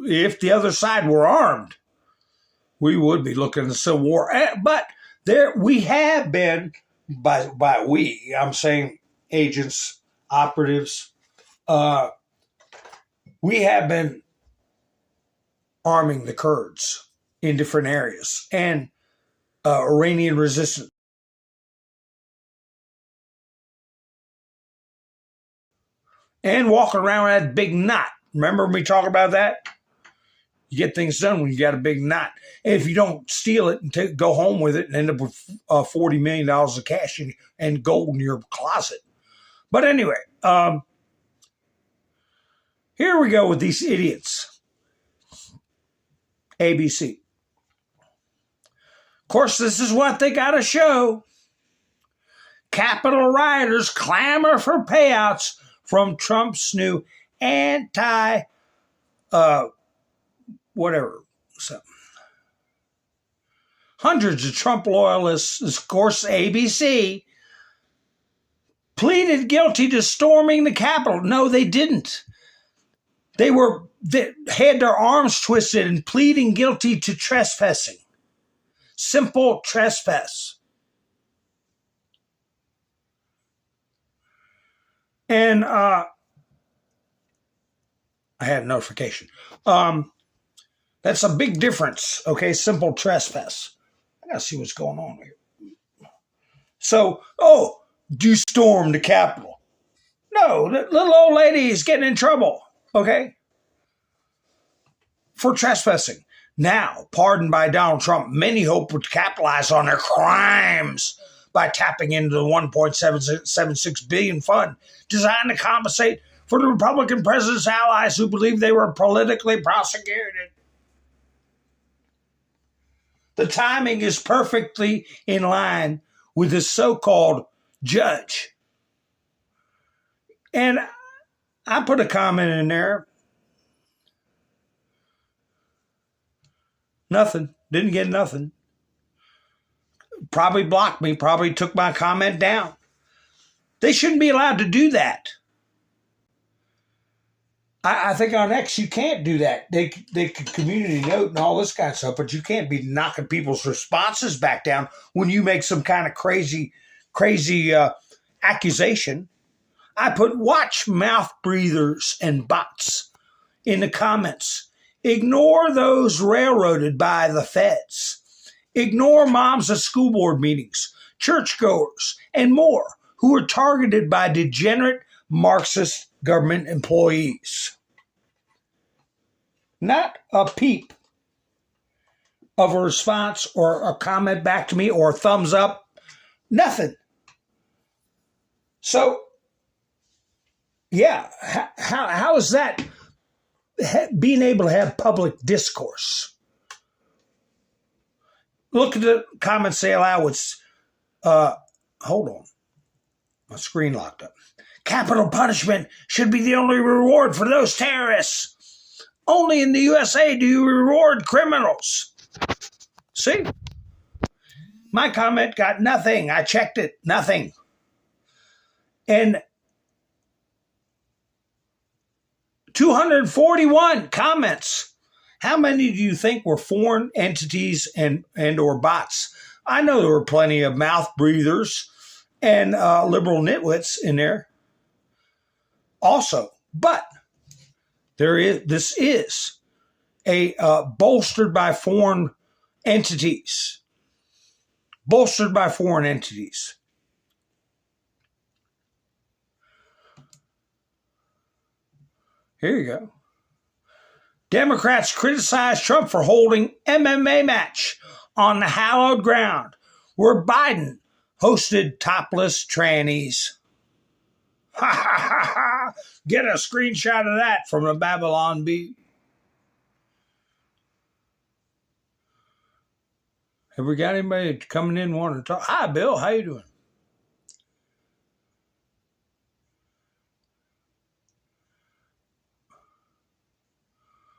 if the other side were armed, we would be looking at a civil war. But we have been, by we, I'm saying agents, operatives, we have been arming the Kurds in different areas and Iranian resistance. And walking around with that big knot. Remember me talking about that? You get things done when you got a big knot. And if you don't steal it and go home with it and end up with $40 million of cash and gold in your closet. But anyway, here we go with these idiots. ABC. Of course, this is what they got to show. Capitol rioters clamor for payouts from Trump's new Hundreds of Trump loyalists, of course, ABC, pleaded guilty to storming the Capitol. No, they didn't. They had their arms twisted and pleading guilty to trespassing. Simple trespass. And I had a notification. That's a big difference, okay? Simple trespass. I got to see what's going on here. So, you stormed the Capitol. No, the little old lady is getting in trouble, okay? For trespassing. Now, pardoned by Donald Trump, many hope would capitalize on their crimes by tapping into the $1.776 billion fund designed to compensate for the Republican president's allies who believed they were politically prosecuted. The timing is perfectly in line with this so-called judge. And I put a comment in there. Nothing. Didn't get nothing. Probably blocked me. Probably took my comment down. They shouldn't be allowed to do that. I think on X you can't do that. They could community note and all this kind of stuff, but you can't be knocking people's responses back down when you make some kind of crazy accusation. I put watch mouth breathers and bots in the comments. Ignore those railroaded by the feds. Ignore moms at school board meetings, churchgoers, and more who are targeted by degenerate Marxist government employees. Not a peep of a response or a comment back to me or a thumbs up. Nothing. So, yeah, how is that being able to have public discourse? Look at the comments say aloud. Hold on. My screen locked up. Capital punishment should be the only reward for those terrorists. Only in the USA do you reward criminals. See? My comment got nothing. I checked it. Nothing. And 241 comments. How many do you think were foreign entities and or bots? I know there were plenty of mouth breathers and liberal nitwits in there also. But this is a bolstered by foreign entities. Bolstered by foreign entities. Here you go. Democrats criticize Trump for holding MMA match on the hallowed ground where Biden hosted topless trannies. Ha ha ha ha. Get a screenshot of that from the Babylon Bee. Have we got anybody coming in wanting to talk? Hi, Bill. How you doing?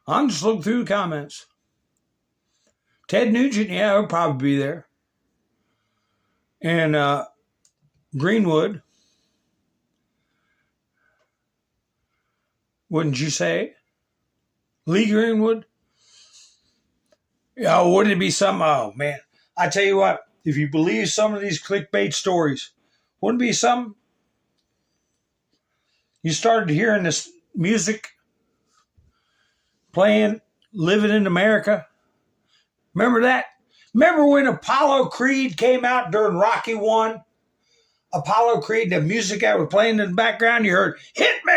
I'm just looking through the comments. Ted Nugent, yeah, he'll probably be there. And Greenwood. Wouldn't you say? Lee Greenwood? Yeah, wouldn't it be something? Oh, man. I tell you what, if you believe some of these clickbait stories, wouldn't it be something? You started hearing this music playing, Living in America. Remember that? Remember when Apollo Creed came out during Rocky I? Apollo Creed, the music that was playing in the background, you heard, "Hit me!"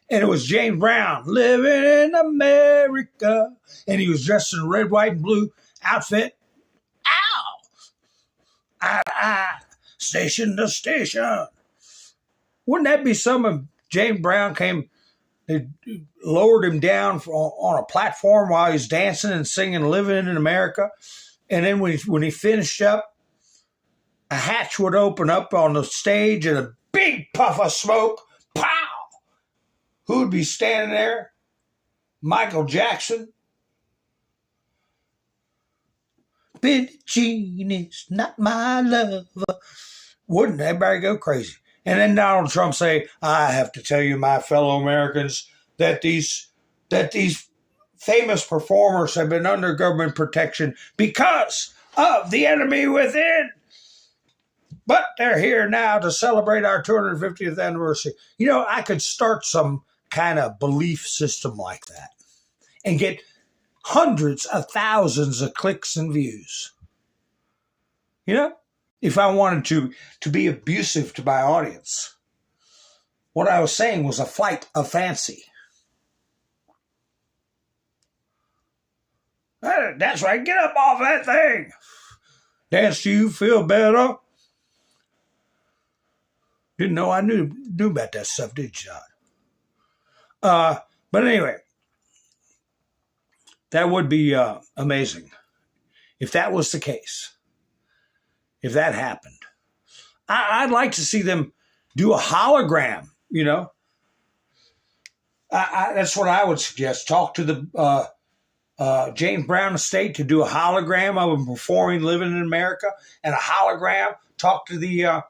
And it was James Brown, "Living in America." And he was dressed in a red, white, and blue outfit. Ow! Station to station. Wouldn't that be something if James Brown came, they lowered him down on a platform while he's dancing and singing "Living in America"? And then when he finished up, a hatch would open up on the stage and a big puff of smoke. Pow! Who would be standing there? Michael Jackson. Billie Jean is not my lover. Wouldn't everybody go crazy? And then Donald Trump say, "I have to tell you, my fellow Americans, that these famous performers have been under government protection because of the enemy within. But they're here now to celebrate our 250th anniversary." You know, I could start some kind of belief system like that and get hundreds of thousands of clicks and views. You know, if I wanted to be abusive to my audience, what I was saying was a flight of fancy. That's right. Get up off that thing. Dance to you, feel better. Didn't know I knew about that stuff, did you, John? But anyway, that would be amazing if that was the case. If that happened, I'd like to see them do a hologram. You know, that's what I would suggest. Talk to the James Brown estate to do a hologram of him performing, living in America, and a hologram. Talk to the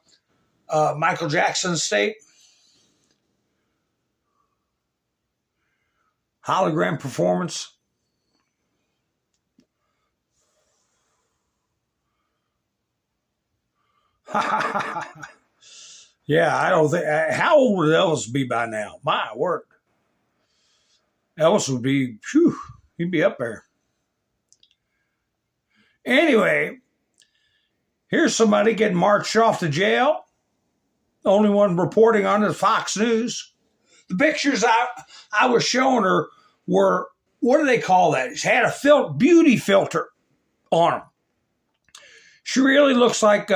Michael Jackson estate. Hologram performance. Yeah, I don't think. How old would Elvis be by now? My word. Elvis would be, he'd be up there. Anyway, here's somebody getting marched off to jail. The only one reporting on it is Fox News. The pictures I was showing her were, what do they call that? She had a beauty filter on them. She really looks like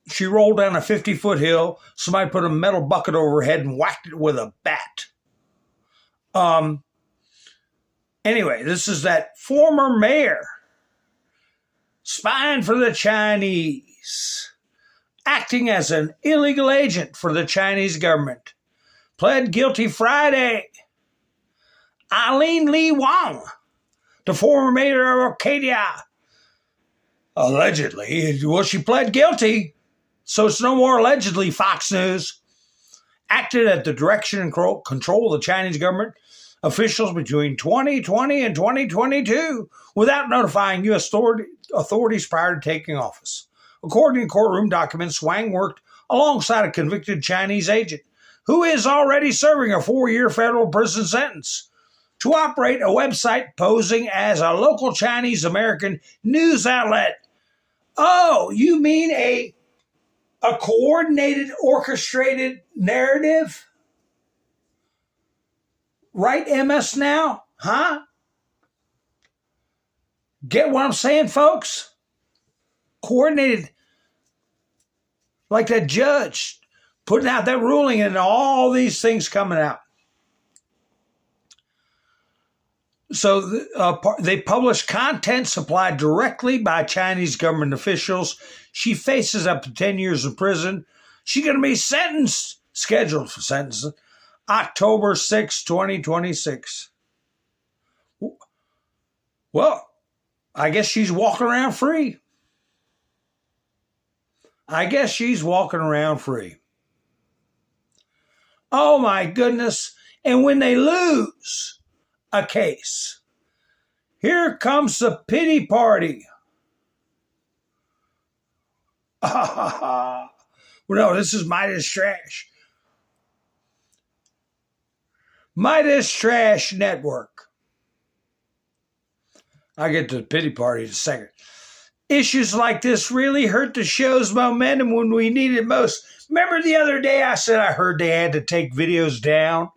she rolled down a 50-foot hill. Somebody put a metal bucket over her head and whacked it with a bat. Anyway, this is that former mayor spying for the Chinese, acting as an illegal agent for the Chinese government. Pled guilty Friday. Eileen Lee Wong, the former mayor of Arcadia, allegedly. Well, she pled guilty, so it's no more allegedly, Fox News. Acted at the direction and control of the Chinese government officials between 2020 and 2022 without notifying U.S. authorities prior to taking office. According to courtroom documents, Wang worked alongside a convicted Chinese agent who is already serving a 4-year federal prison sentence to operate a website posing as a local Chinese American news outlet. Oh, you mean a coordinated, orchestrated narrative? Right, MS Now? Huh? Get what I'm saying, folks? Coordinated, like that judge putting out that ruling and all these things coming out. So they published content supplied directly by Chinese government officials. She faces up to 10 years in prison. She's going to be scheduled for sentencing, October 6, 2026. Well, I guess she's walking around free. Oh, my goodness. And when they lose a case, here comes the pity party. Well, no, this is Midas Trash. Midas Trash Network. I'll get to the pity party in a second. Issues like this really hurt the show's momentum when we need it most. Remember the other day I said I heard they had to take videos down?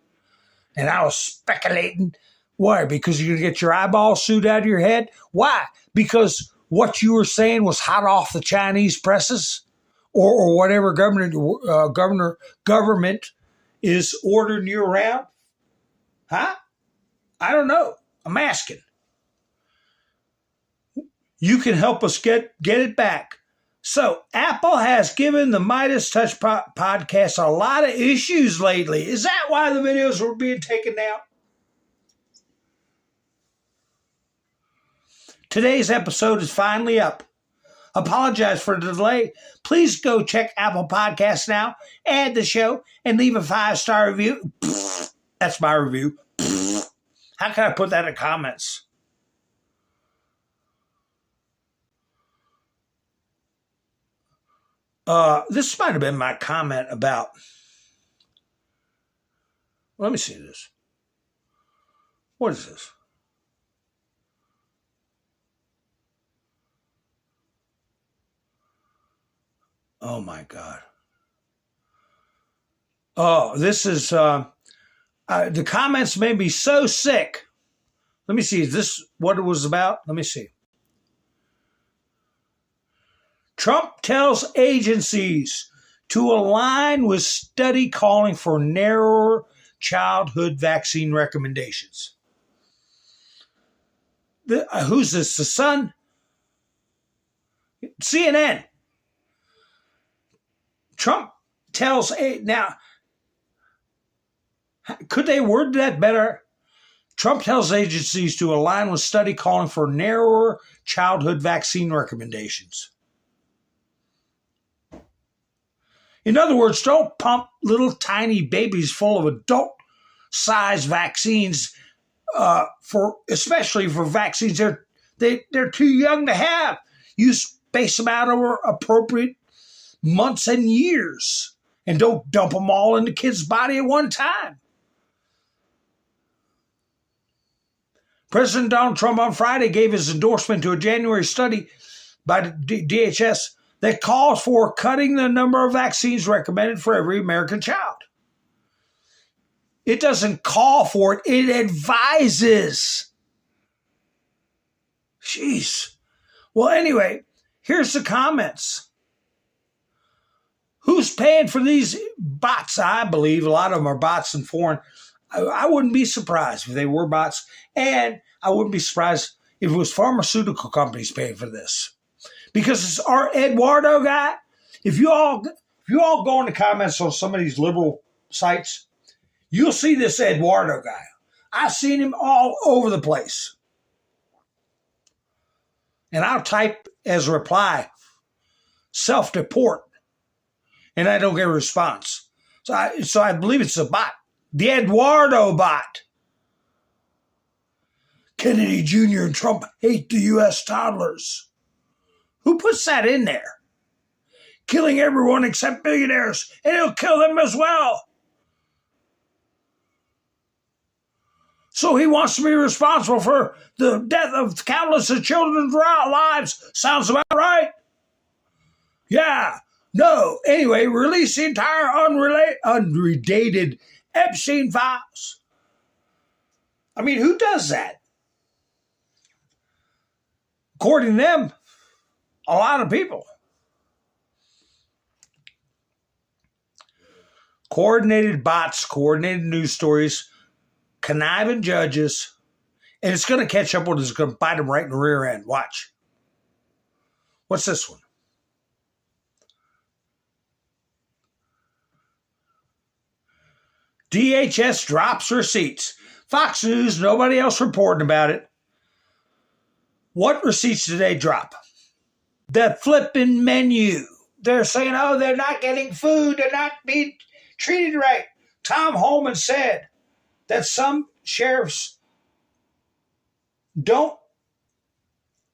And I was speculating. Why? Because you're going to get your eyeballs sued out of your head? Why? Because what you were saying was hot off the Chinese presses? Or whatever government is ordering you around? Huh? I don't know. I'm asking. You can help us get it back. So Apple has given the Midas Touch podcast a lot of issues lately. Is that why the videos were being taken down? Today's episode is finally up. Apologize for the delay. Please go check Apple Podcasts now, add the show, and leave a 5-star review. That's my review. How can I put that in comments? This might have been my comment about. Let me see this. What is this? Oh my God. Oh, this is, the comments made me so sick. Let me see. Is this what it was about? Let me see. Trump tells agencies to align with study calling for narrower childhood vaccine recommendations. Who's this? The Sun? CNN. Trump tells, now, could they word that better? Trump tells agencies to align with study calling for narrower childhood vaccine recommendations. In other words, don't pump little tiny babies full of adult-sized vaccines, especially for vaccines they're too young to have. You space them out over appropriate months and years, and don't dump them all in the kid's body at one time. President Donald Trump on Friday gave his endorsement to a January study by the DHS that calls for cutting the number of vaccines recommended for every American child. It doesn't call for it, it advises. Jeez. Well, anyway, here's the comments. Who's paying for these bots? I believe a lot of them are bots and foreign. I wouldn't be surprised if they were bots, and I wouldn't be surprised if it was pharmaceutical companies paying for this. Because it's our Eduardo guy. If you all go in the comments on some of these liberal sites, you'll see this Eduardo guy. I've seen him all over the place. And I'll type as a reply, self-deport, and I don't get a response. So I believe it's a bot. The Eduardo bot. Kennedy Jr. and Trump hate the U.S. toddlers. Who puts that in there? Killing everyone except billionaires, and he'll kill them as well. So he wants to be responsible for the death of countless of children's lives. Sounds about right. Yeah. No. Anyway, release the entire unredated Epstein files. I mean, who does that? According to them, a lot of people. Coordinated bots, coordinated news stories, conniving judges, and it's going to catch up with us. It's going to bite them right in the rear end. Watch. What's this one? DHS drops receipts. Fox News, nobody else reporting about it. What receipts did they drop? The flipping menu. They're saying, oh, they're not getting food. They're not being treated right. Tom Homan said that some sheriffs don't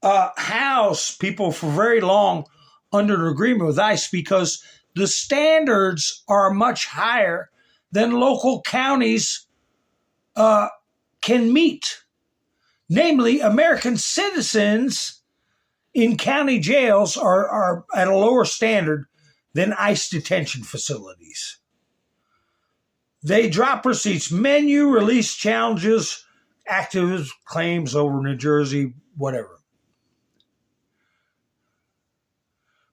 house people for very long under an agreement with ICE because the standards are much higher than local counties can meet. Namely, American citizens in county jails are at a lower standard than ICE detention facilities. They drop receipts, menu release challenges, activist claims over New Jersey, whatever.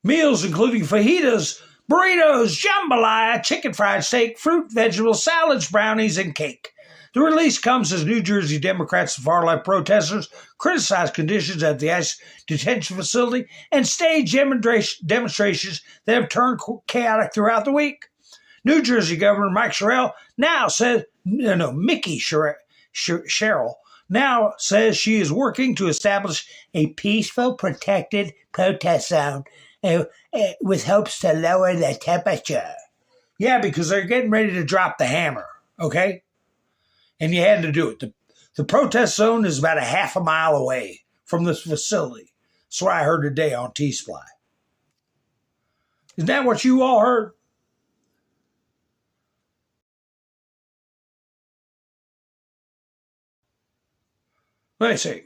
Meals including fajitas, burritos, jambalaya, chicken fried steak, fruit, vegetables, salads, brownies, and cake. The release comes as New Jersey Democrats and far-left protesters criticize conditions at the ICE detention facility and stage demonstrations that have turned chaotic throughout the week. New Jersey Governor Mike Sherrill now says, Mickey Sherrill now says she is working to establish a peaceful, protected protest zone with hopes to lower the temperature. Yeah, because they're getting ready to drop the hammer, okay? And you had to do it. The protest zone is about a half a mile away from this facility. That's what I heard today on T-Sply. Isn't that what you all heard? Let me see.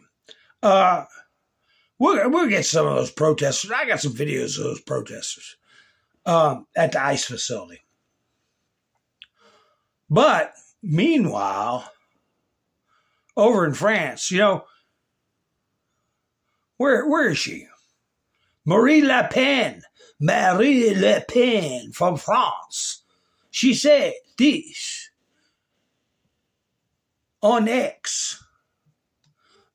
We'll get some of those protesters. I got some videos of those protesters at the ICE facility. But meanwhile, over in France, where is she? Marie Le Pen from France. She said this on X.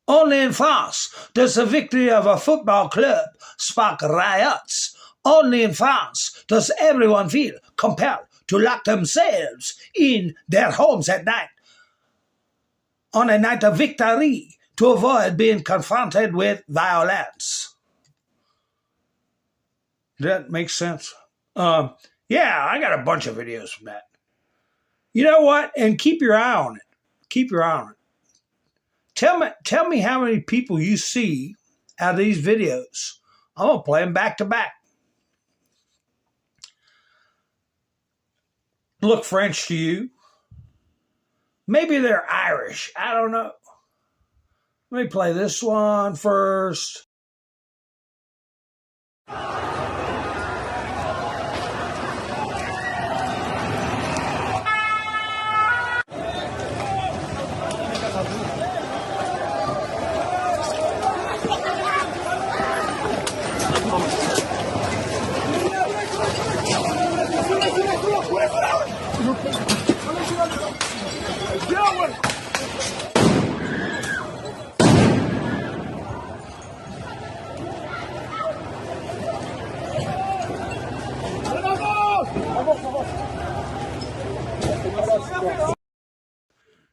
Only in France does the victory of a football club spark riots. Only in France does everyone feel compelled to lock themselves in their homes at night on a night of victory to avoid being confronted with violence. That makes sense. Yeah, I got a bunch of videos from that. You know what? And keep your eye on it. Keep your eye on it. Tell me how many people you see out of these videos. I'm going to play them back to back. Look French to you. Maybe they're Irish. I don't know. Let me play this one first.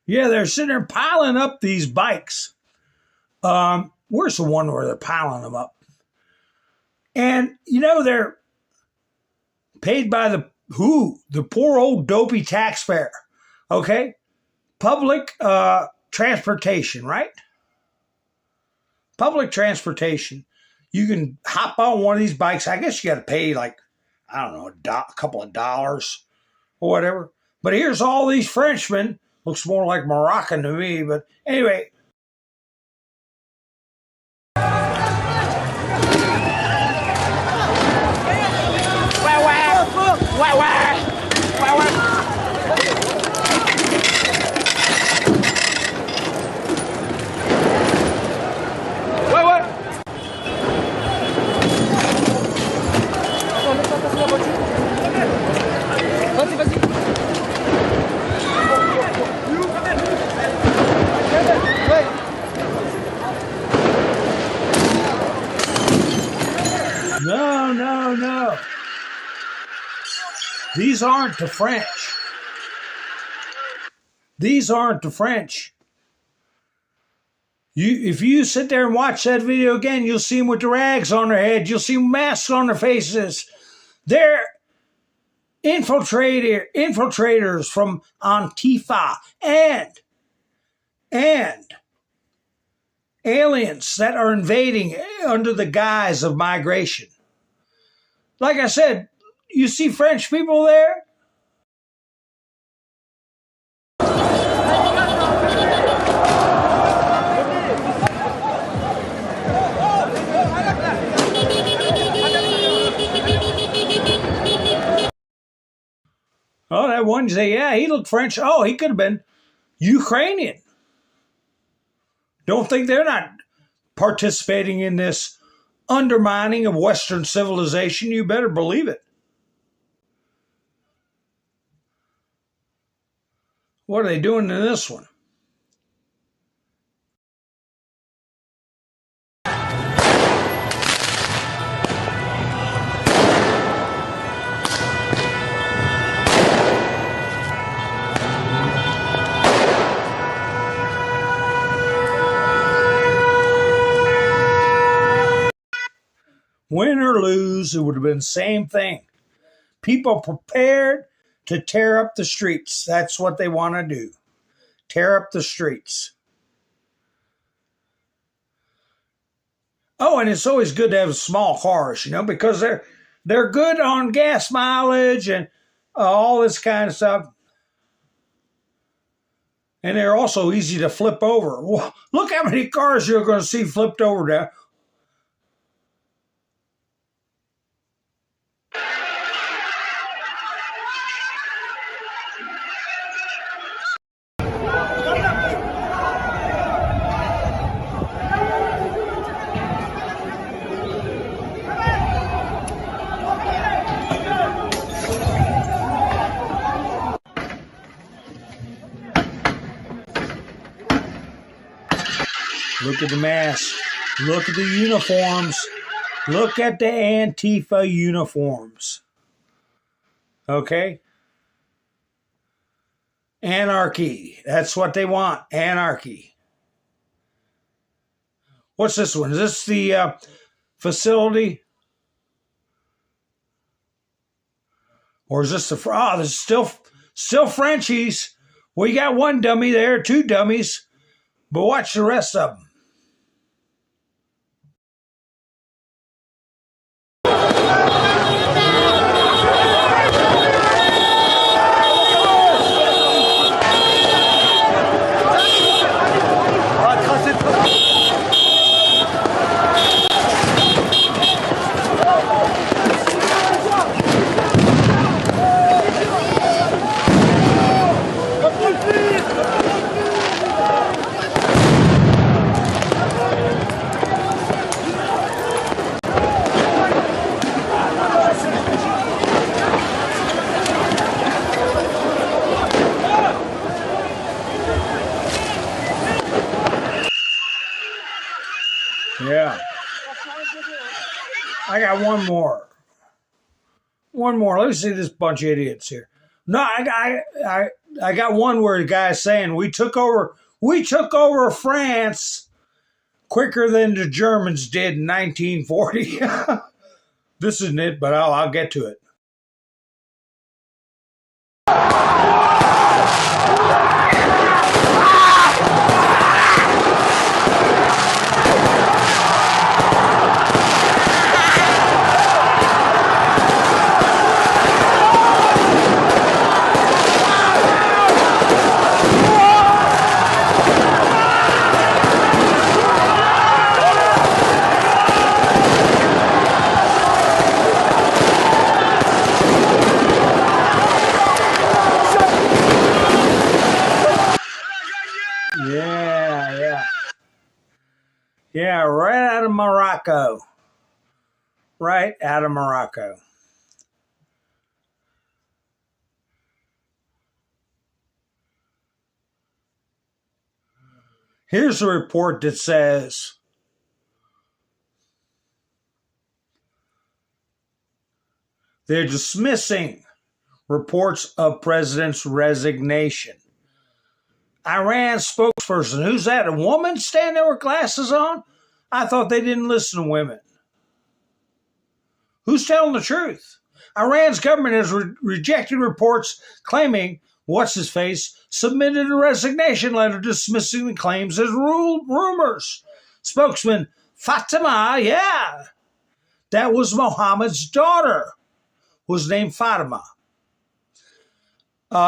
Yeah, they're sitting there piling up these bikes. Where's the one where they're piling them up? And, you know, they're paid by the poor old dopey taxpayer. Okay? Public transportation, right? Public transportation. You can hop on one of these bikes. I guess you got to pay like, I don't know, a couple of dollars or whatever. But here's all these Frenchmen. Looks more like Moroccan to me, but anyway. No. These aren't the French. These aren't the French. If you sit there and watch that video again, you'll see them with the rags on their head. You'll see masks on their faces. They're infiltrators from Antifa and aliens that are invading under the guise of migration. Like I said, you see French people there? Oh, that one, you say, yeah, he looked French. Oh, he could have been Ukrainian. Don't think they're not participating in this undermining of Western civilization. You better believe it. What are they doing in this one? Win or lose, it would have been the same thing. People prepared to tear up the streets. That's what they want to do. Tear up the streets. Oh, and it's always good to have small cars, you know, because they're good on gas mileage and all this kind of stuff. And they're also easy to flip over. Well, look how many cars you're going to see flipped over now. Look at the masks. Look at the uniforms. Look at the Antifa uniforms. Okay? Anarchy. That's what they want. Anarchy. What's this one? Is this the facility? Or is this the... Oh, this is still Frenchies. We got one dummy there, two dummies. But watch the rest of them. Yeah. I got one more. One more. Let me see this bunch of idiots here. No, I got one where the guy's saying we took over France quicker than the Germans did in 1940. This isn't it, but I'll get to it. Yeah, right out of Morocco. Right out of Morocco. Here's a report that says they're dismissing reports of president's resignation. Iran spokesperson. Who's that? A woman standing there with glasses on? I thought they didn't listen to women. Who's telling the truth? Iran's government has rejected reports claiming what's-his-face submitted a resignation letter dismissing the claims as rumors. Spokesman Fatima, yeah, that was Mohammed's daughter, was named Fatima.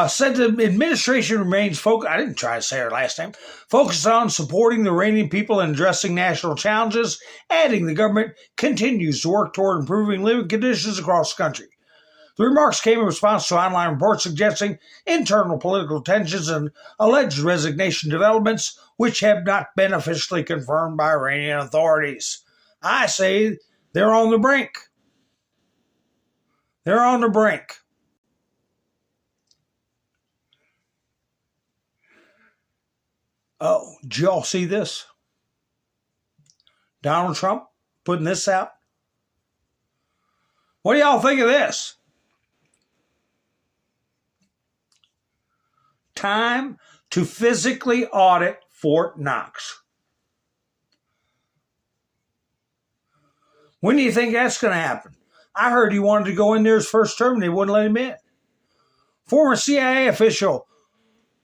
Said the administration remains focused, I didn't try to say her last name, focused on supporting the Iranian people and addressing national challenges, adding the government continues to work toward improving living conditions across the country. The remarks came in response to online reports suggesting internal political tensions and alleged resignation developments, which have not been officially confirmed by Iranian authorities. I say they're on the brink. They're on the brink. Oh, did y'all see this? Donald Trump putting this out. What do y'all think of this? Time to physically audit Fort Knox. When do you think that's going to happen? I heard he wanted to go in there his first term and they wouldn't let him in. Former CIA official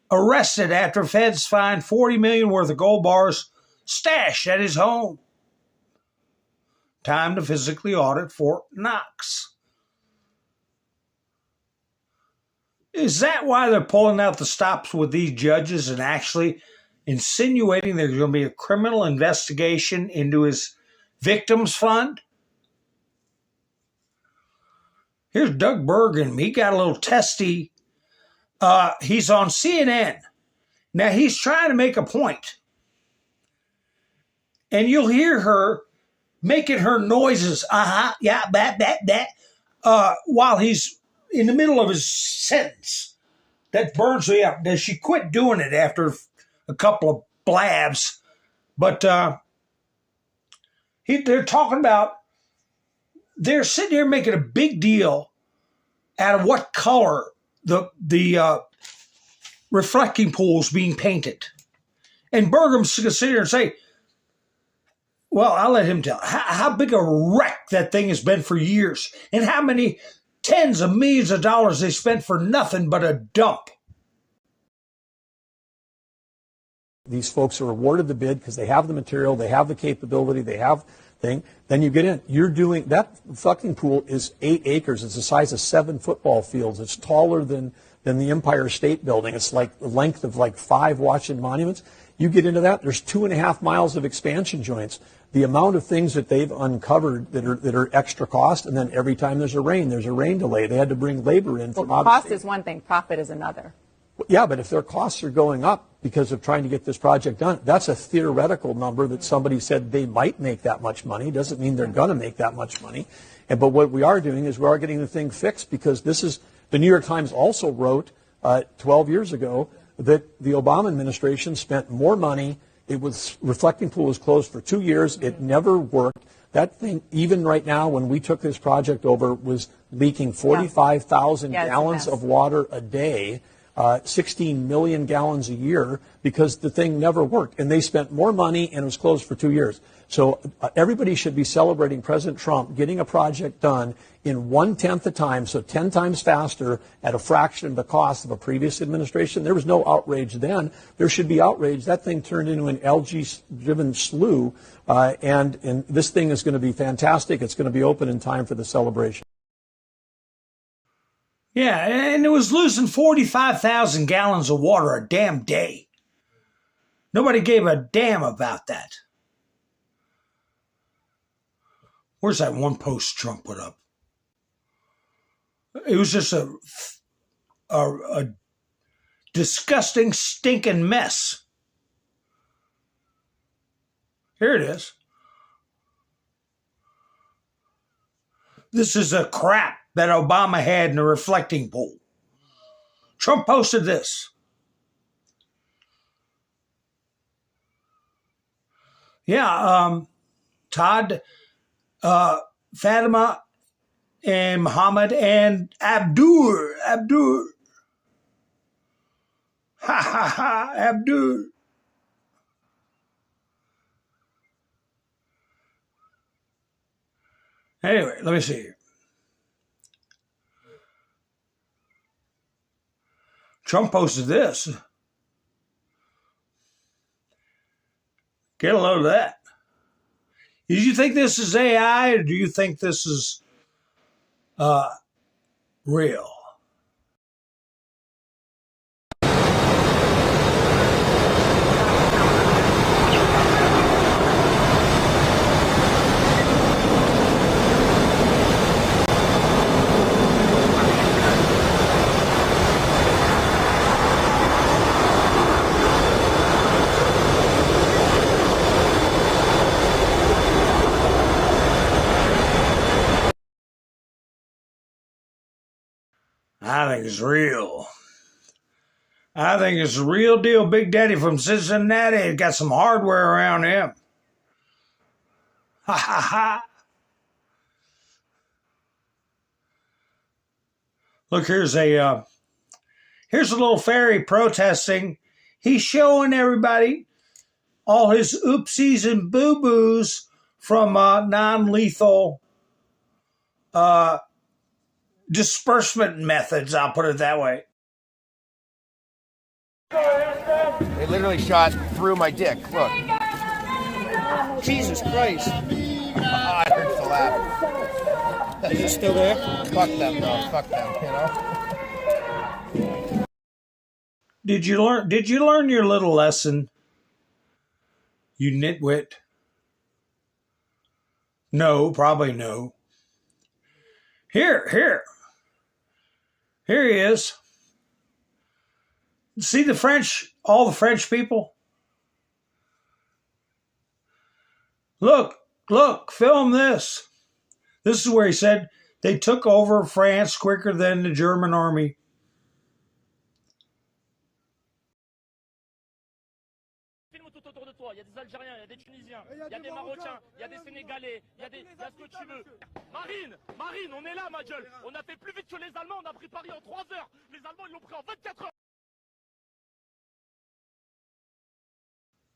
arrested after feds find $40 million worth of gold bars stashed at his home. Time to physically audit Fort Knox. Is that why they're pulling out the stops with these judges and actually insinuating there's going to be a criminal investigation into his victims fund? Here's Doug Bergen. He got a little testy. He's on CNN. Now, he's trying to make a point. And you'll hear her making her noises, yeah, that, while he's in the middle of his sentence. That burns me up. Does she quit doing it after a couple of blabs? But they're talking about, they're sitting here making a big deal out of what color the reflecting pool is being painted. And Burgum's going to sit here and say, well, I'll let him tell how big a wreck that thing has been for years and how many tens of millions of dollars they spent for nothing but a dump. These folks are awarded the bid because they have the material, they have the capability, they have thing. Then you get in. You're doing that reflecting pool is 8 acres. It's the size of 7 football fields. It's taller than the Empire State Building. It's like the length of like 5 Washington monuments. You get into that. There's 2.5 miles of expansion joints. The amount of things that they've uncovered that are extra cost, and then every time there's a rain delay. They had to bring labor in from out of cost state. is one thing, profit is another. Yeah, but if their costs are going up because of trying to get this project done, that's a theoretical number that somebody said they might make that much money. Doesn't mean they're going to make that much money. But what we are doing is we are getting the thing fixed, because this is, the New York Times also wrote 12 years ago that the Obama administration spent more money. It was, reflecting pool was closed for 2 years. It never worked. That thing, even right now, when we took this project over, was leaking 45,000 gallons of water a day. 16 million gallons a year, because the thing never worked. And they spent more money, and it was closed for 2 years. So everybody should be celebrating President Trump getting a project done in 1/10 the time, so 10 times faster at a fraction of the cost of a previous administration. There was no outrage then. There should be outrage. That thing turned into an algae-driven slough, and this thing is going to be fantastic. It's going to be open in time for the celebration. Yeah, and it was losing 45,000 gallons of water a damn day. Nobody gave a damn about that. Where's that one post Trump put up? It was just a disgusting, stinking mess. Here it is. This is a crap that Obama had in the reflecting pool. Trump posted this. Yeah, Todd, Fatima, and Muhammad, and Abdur. Ha ha ha, Abdur. Anyway, let me see here. Trump posted this. Get a load of that. Did you think this is AI, or do you think this is real? I think it's real. I think it's the real deal. Big Daddy from Cincinnati got some hardware around him. Ha ha ha. Look, here's a little fairy protesting. He's showing everybody all his oopsies and boo-boos from non-lethal disbursement methods, I'll put it that way. They literally shot through my dick. Look. Jesus Christ. It hurts to laugh. Is it still there? Fuck them, bro. Fuck them, you know? Did you learn your little lesson? You nitwit? No, probably no. Here he is. See the French, all the French people? Look, film this. This is where he said they took over France quicker than the German army. Filme tout autour de toi. Il y a des Algériens, il y a des Tunisiens, il y a des Marocains, il y a des Sénégalais, il y a ce que tu veux. Marine, on est là, ma gueule. On a fait plus vite que les Allemands, on a pris Paris en 3 heures. Les Allemands, ils l'ont pris en 24 heures.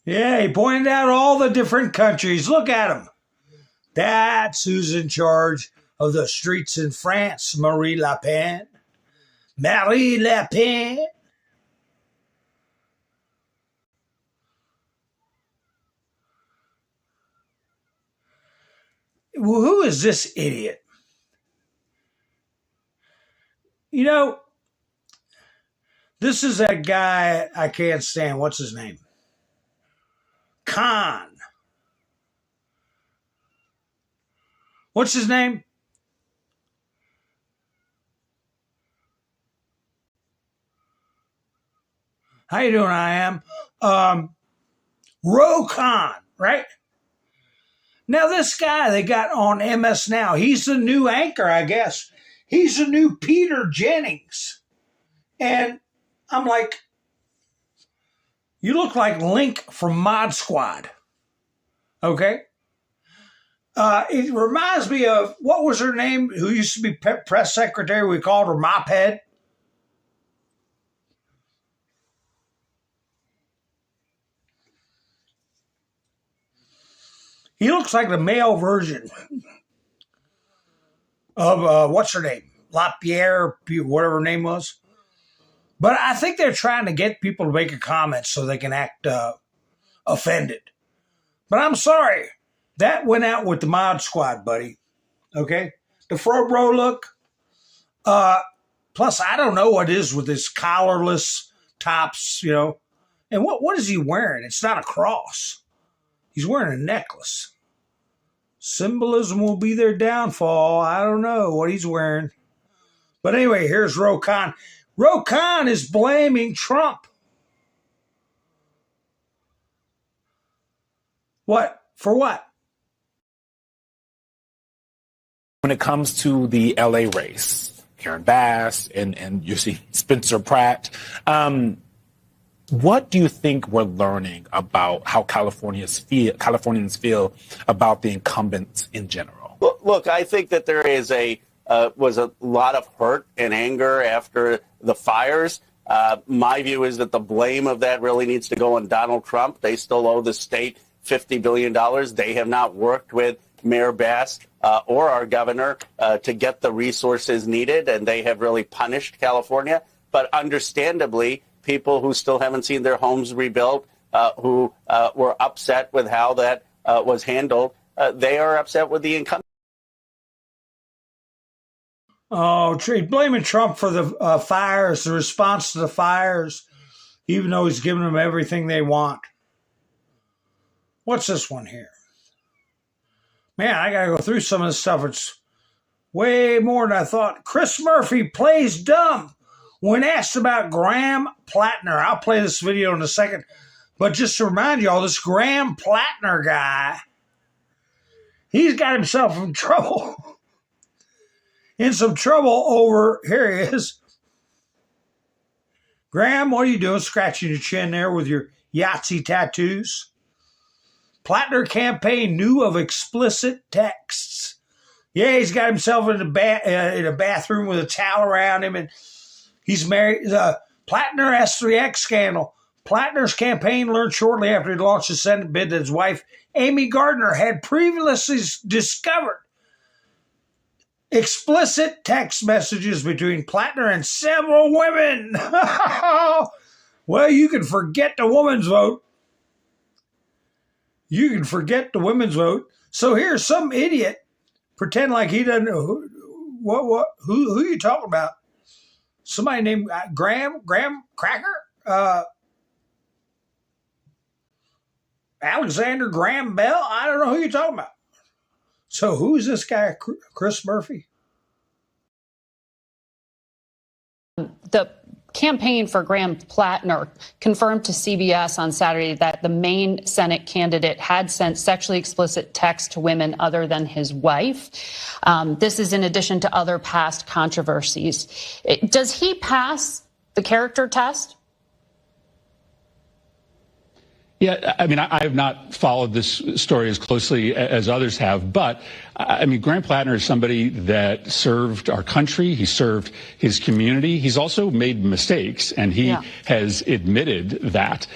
Yeah, he pointed out all the different countries. Look at them. That's who's in charge of the streets in France, Marie Le Pen. Marie Le Pen. Well, who is this idiot? You know, this is that guy I can't stand. What's his name? Khan. What's his name? How you doing? I am. Khan, right? Now, this guy they got on MS Now, he's the new anchor, I guess. He's the new Peter Jennings. And I'm like, you look like Link from Mod Squad. Okay? It reminds me of, what was her name, who used to be press secretary? We called her Mophead. He looks like the male version of, what's her name? LaPierre, whatever her name was. But I think they're trying to get people to make a comment so they can act offended. But I'm sorry. That went out with the Mod Squad, buddy. Okay? The fro bro look. Plus, I don't know what it is with his collarless tops, you know. And what is he wearing? It's not a cross. He's wearing a necklace. Symbolism will be their downfall. I don't know what he's wearing. But anyway, here's Khan. Khan is blaming Trump. What? For what? When it comes to the LA race, Karen Bass and you see Spencer Pratt, what do you think we're learning about how Californians feel about the incumbents in general? Well, look, I think that there is was a lot of hurt and anger after the fires. My view is that the blame of that really needs to go on Donald Trump. They still owe the state $50 billion. They have not worked with Mayor Bass or our governor to get the resources needed, and they have really punished California. But understandably, people who still haven't seen their homes rebuilt, who were upset with how that was handled, they are upset with the incumbent. Oh, blaming Trump for the fires, the response to the fires, even though he's giving them everything they want. What's this one here? Man, I got to go through some of this stuff. It's way more than I thought. Chris Murphy plays dumb when asked about Graham Plattner. I'll play this video in a second. But just to remind you all, this Graham Plattner guy, he's got himself in trouble. In some trouble over, here he is. Graham, what are you doing? Scratching your chin there with your Yahtzee tattoos. Plattner campaign knew of explicit texts. Yeah, he's got himself in a bathroom with a towel around him, and he's married. Plattner S3X scandal. Plattner's campaign learned shortly after he launched his Senate bid that his wife, Amy Gardner, had previously discovered explicit text messages between Plattner and several women. Well, you can forget the woman's vote. You can forget the women's vote. So here's some idiot pretend like he doesn't know who are you talking about? Somebody named Graham Cracker? Alexander Graham Bell? I don't know who you're talking about. So who's this guy, Chris Murphy? The campaign for Graham Plattner confirmed to CBS on Saturday that the main Senate candidate had sent sexually explicit texts to women other than his wife. This is in addition to other past controversies. Does he pass the character test? Yeah, I mean, I have not followed this story as closely as others have, but I mean, Grant Plattner is somebody that served our country. He served his community. He's also made mistakes, and he has admitted that.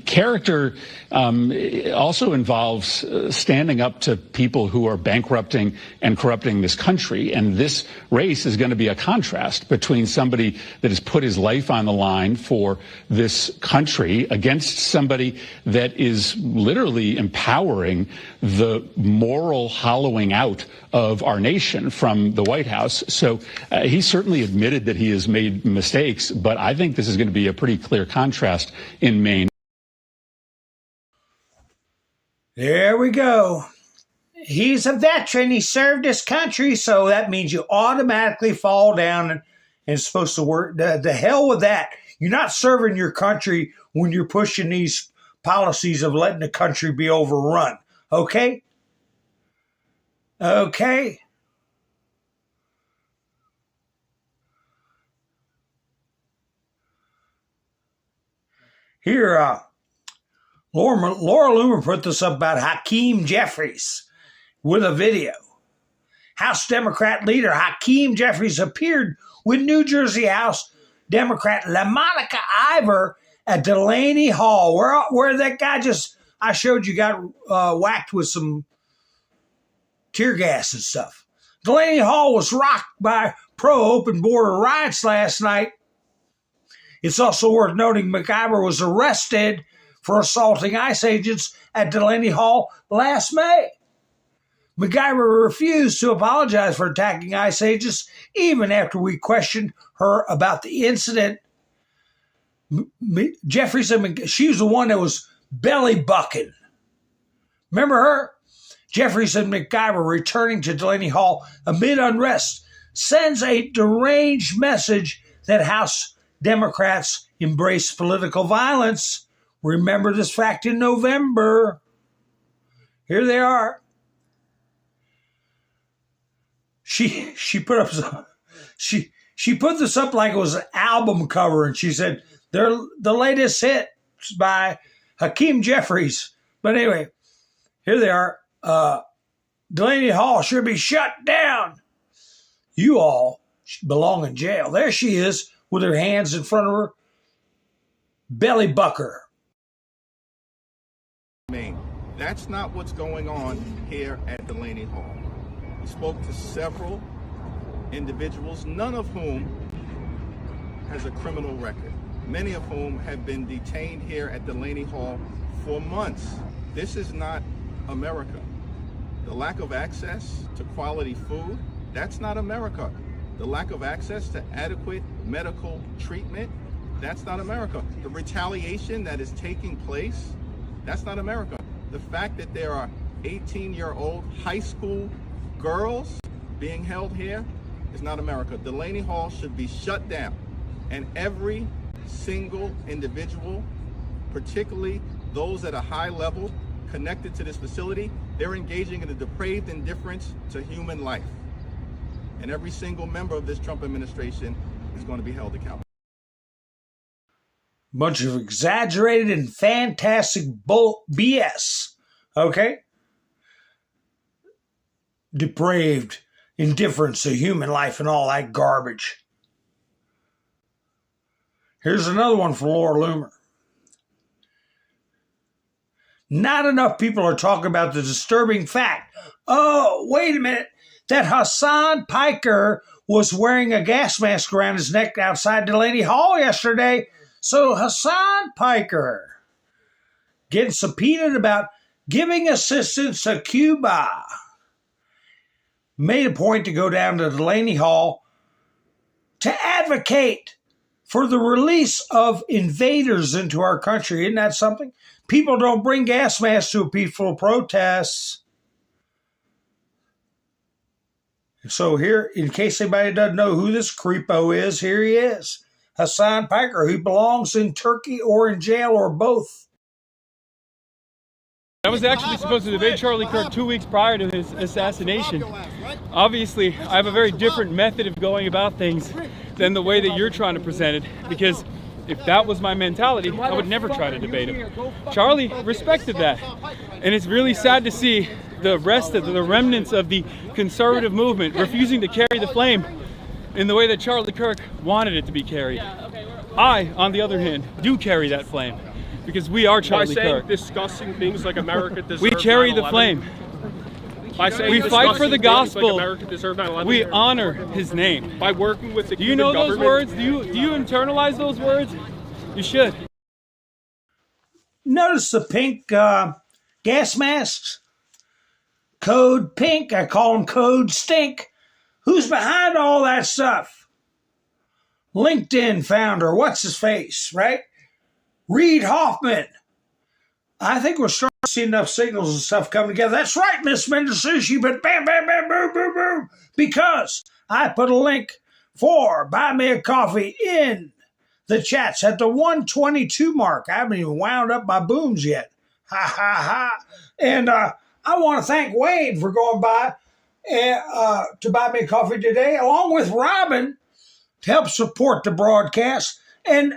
Character also involves standing up to people who are bankrupting and corrupting this country. And this race is going to be a contrast between somebody that has put his life on the line for this country against somebody that is literally empowering the moral hollowing out of our nation from the White House. So he certainly admitted that he has made mistakes, but I think this is going to be a pretty clear contrast in Maine. There we go. He's a veteran. He served his country, so that means you automatically fall down and supposed to work. The hell with that. You're not serving your country when you're pushing these policies of letting the country be overrun. Okay? Okay? Here, Laura Loomer put this up about Hakeem Jeffries with a video. House Democrat leader Hakeem Jeffries appeared with New Jersey House Democrat LaMonica Ivor at Delaney Hall, where that guy I showed you, got whacked with some tear gas and stuff. Delaney Hall was rocked by pro-open border riots last night. It's also worth noting McIver was arrested for assaulting ICE agents at Delaney Hall last May. McIver refused to apologize for attacking ICE agents even after we questioned her about the incident. Jeffries, she was the one that was belly bucking. Remember her? Jeffries and McIver returning to Delaney Hall amid unrest sends a deranged message that House Democrats embrace political violence. Remember this fact in November. Here they are. She put up some, she put this up like it was an album cover, and she said they're the latest hit by Hakeem Jeffries. But anyway, here they are. Delaney Hall should be shut down. You all belong in jail. There she is with her hands in front of her belly bucker. Maine. That's not what's going on here at Delaney Hall. We spoke to several individuals, none of whom has a criminal record, many of whom have been detained here at Delaney Hall for months. This is not America. The lack of access to quality food, that's not America. The lack of access to adequate medical treatment, that's not America. The retaliation that is taking place, that's not America. The fact that there are 18-year-old high school girls being held here is not America. Delaney Hall should be shut down. And every single individual, particularly those at a high level connected to this facility, they're engaging in a depraved indifference to human life. And every single member of this Trump administration is going to be held accountable. Bunch of exaggerated and fantastic BS. Okay? Depraved indifference to human life and all that garbage. Here's another one from Laura Loomer. Not enough people are talking about the disturbing fact. Oh, wait a minute. That Hassan Piker was wearing a gas mask around his neck outside Delaney Hall yesterday. So Hassan Piker getting subpoenaed about giving assistance to Cuba. Made a point to go down to Delaney Hall to advocate for the release of invaders into our country. Isn't that something? People don't bring gas masks to a peaceful protest. So here, in case anybody doesn't know who this creepo is, here he is. Hassan Piker, who belongs in Turkey or in jail or both. I was actually supposed to debate Charlie Kirk 2 weeks prior to his assassination. Obviously, I have a very different method of going about things than the way that you're trying to present it, because If that was my mentality, I would never try to debate him. Charlie respected that. And it's really sad to see the rest of the remnants of the conservative movement refusing to carry the flame in the way that Charlie Kirk wanted it to be carried. I, on the other hand, do carry that flame because we are Charlie Kirk. Discussing things like America deserves We carry the flame. We fight for the gospel. Like we honor his name. By working with the Do you know those words? Do you internalize those words? You should. Notice the pink gas masks? Code Pink. I call them Code Stink. Who's behind all that stuff? LinkedIn founder, what's his face, right? Reid Hoffman. I think we're starting to see enough signals and stuff coming together. That's right, Miss Mendisushi, but bam, bam, bam, boom, boom, boom. Because I put a link for Buy Me a Coffee in the chats at the 122 mark. I haven't even wound up my booms yet. Ha, ha, ha. And I want to thank Wade for going by to buy me a coffee today, along with Robin, to help support the broadcast. And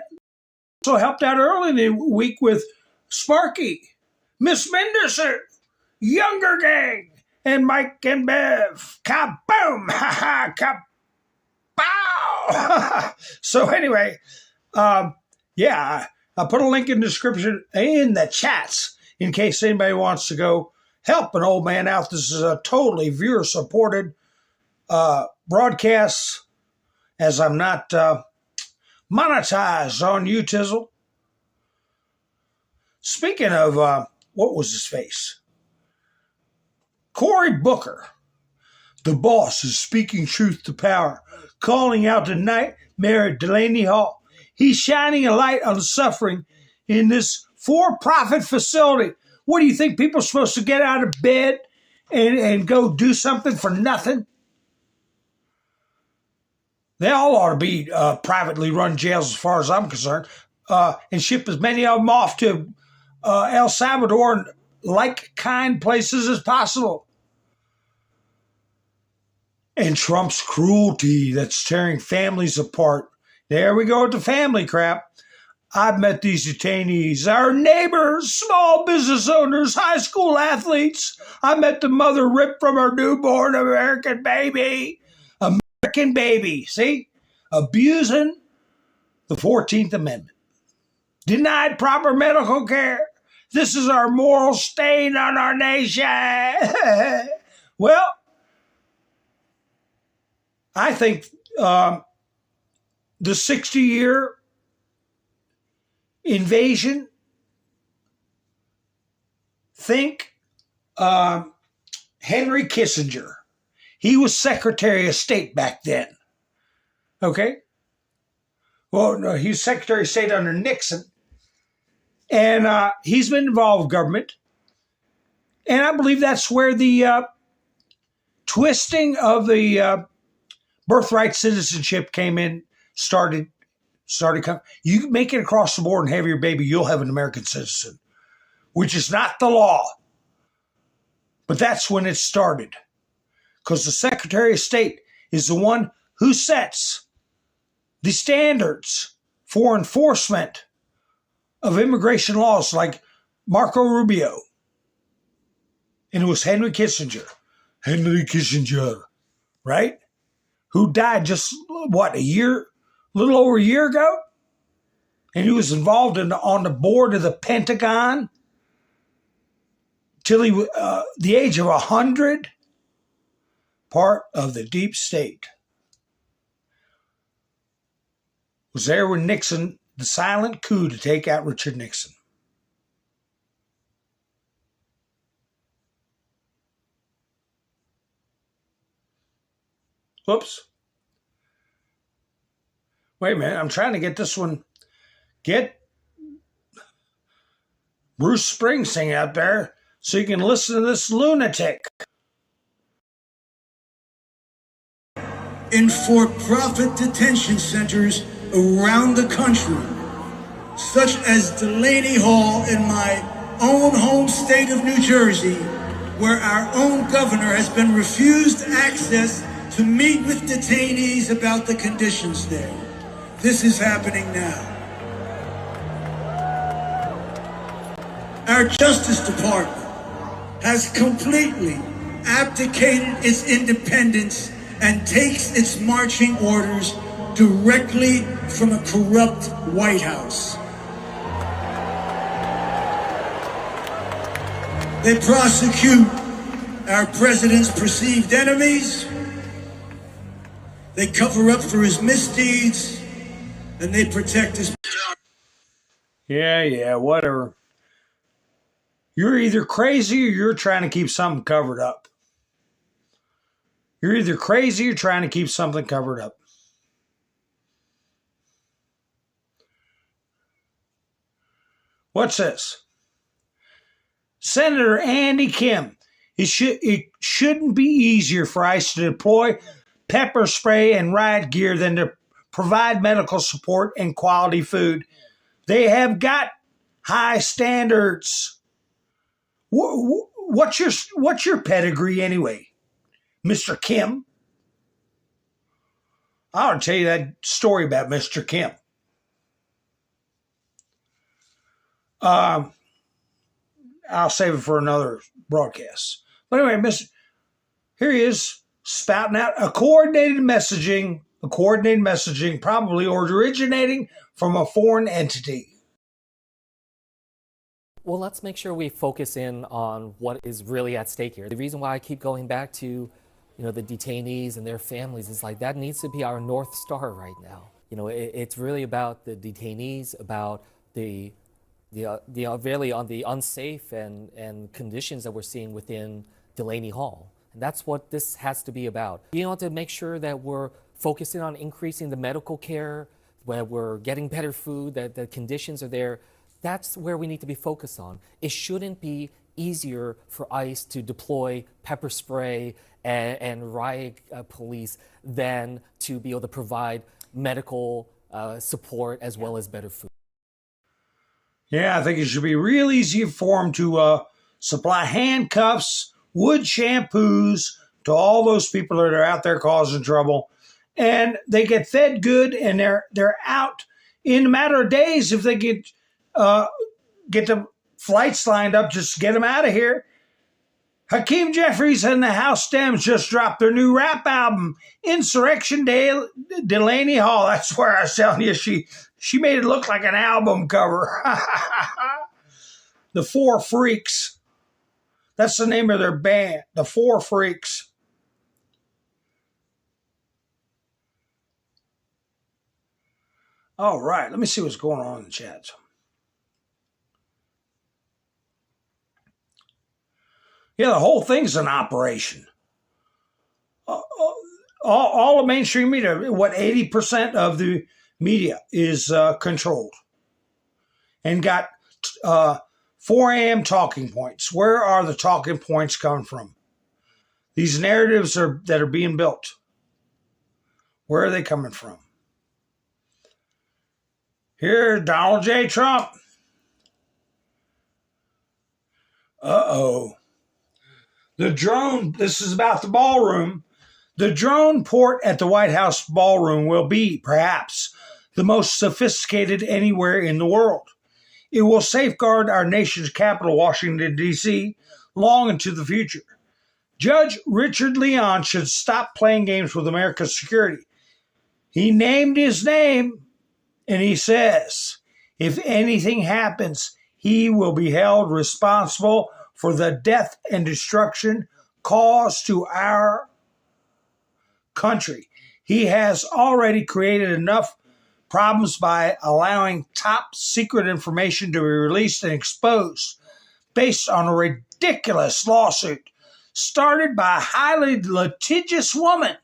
also helped out early in the week with Sparky, Miss Menderson, Younger Gang, and Mike and Bev. Kaboom! Ha ha! Kapow! So anyway, yeah, I put a link in the description in the chats in case anybody wants to go help an old man out. This is a totally viewer-supported broadcast, as I'm not monetized on YouTizzle. Speaking of, what was his face? Cory Booker, the boss, is speaking truth to power, calling out the nightmare at Delaney Hall. He's shining a light on the suffering in this for-profit facility. What do you think, people are supposed to get out of bed and go do something for nothing? They all ought to be privately run jails as far as I'm concerned, and ship as many of them off to El Salvador and like-kind places as possible. And Trump's cruelty that's tearing families apart. There we go with the family crap. I've met these detainees, our neighbors, small business owners, high school athletes. I met the mother ripped from her newborn American baby. American baby, see? Abusing the 14th Amendment. Denied proper medical care. This is our moral stain on our nation. Well, I think the 60-year invasion, think Henry Kissinger. He was Secretary of State back then. Okay? Well, no, he was Secretary of State under Nixon. And he's been involved with government. And I believe that's where the twisting of the birthright citizenship came in, started coming. You make it across the board and have your baby, you'll have an American citizen, which is not the law. But that's when it started. Because the Secretary of State is the one who sets the standards for enforcement of immigration laws, like Marco Rubio. And it was Henry Kissinger. Henry Kissinger, right? Who died just, what, a little over a year ago? And he was involved on the board of the Pentagon till he was the age of 100. Part of the deep state. Was there when Nixon, the silent coup to take out Richard Nixon. Whoops. Wait a minute, I'm trying to get this one. Get Bruce Springsteen out there so you can listen to this lunatic. In for-profit detention centers around the country, such as Delaney Hall in my own home state of New Jersey, where our own governor has been refused access to meet with detainees about the conditions there. This is happening now. our Justice Department has completely abdicated its independence and takes its marching orders directly from a corrupt White House. They prosecute our president's perceived enemies, they cover up for his misdeeds, and they protect his... Yeah, whatever. You're either crazy or you're trying to keep something covered up. You're either crazy or trying to keep something covered up. What's this? Senator Andy Kim. It shouldn't be easier for ICE to deploy pepper spray and riot gear than to provide medical support and quality food. They have got high standards. What's your pedigree anyway, Mr. Kim? I'll tell you that story about Mr. Kim. I'll save it for another broadcast. But anyway, here he is spouting out a coordinated messaging, probably originating from a foreign entity. Well, let's make sure we focus in on what is really at stake here. The reason why I keep going back to, the detainees and their families is like that needs to be our North Star right now. It's really about the detainees, about the really on the unsafe and conditions that we're seeing within Delaney Hall. And that's what this has to be about. To make sure that we're focusing on increasing the medical care, where we're getting better food, that the conditions are there. That's where we need to be focused on. It shouldn't be easier for ICE to deploy pepper spray and riot police than to be able to provide medical support as well as better food. Yeah, I think it should be real easy for them to supply handcuffs, wood shampoos to all those people that are out there causing trouble. And they get fed good and they're out in a matter of days. If they get the flights lined up, just get them out of here. Hakeem Jeffries and the House Dems just dropped their new rap album, Insurrection Day, Delaney Hall. That's where I was telling you, she made it look like an album cover. The Four Freaks. That's the name of their band, the Four Freaks. All right, let me see what's going on in the chat. Yeah, the whole thing's an operation. All the mainstream media, 80% of the media is controlled and got 4 a.m. talking points. Where are the talking points coming from? These narratives that are being built. Where are they coming from? Here, Donald J. Trump. Uh-oh. The drone, this is about the ballroom. The drone port at the White House ballroom will be, perhaps, the most sophisticated anywhere in the world. It will safeguard our nation's capital, Washington, D.C., long into the future. Judge Richard Leon should stop playing games with America's security. He named his name, and he says, if anything happens, he will be held responsible for the death and destruction caused to our country. He has already created enough problems by allowing top secret information to be released and exposed based on a ridiculous lawsuit started by a highly litigious woman,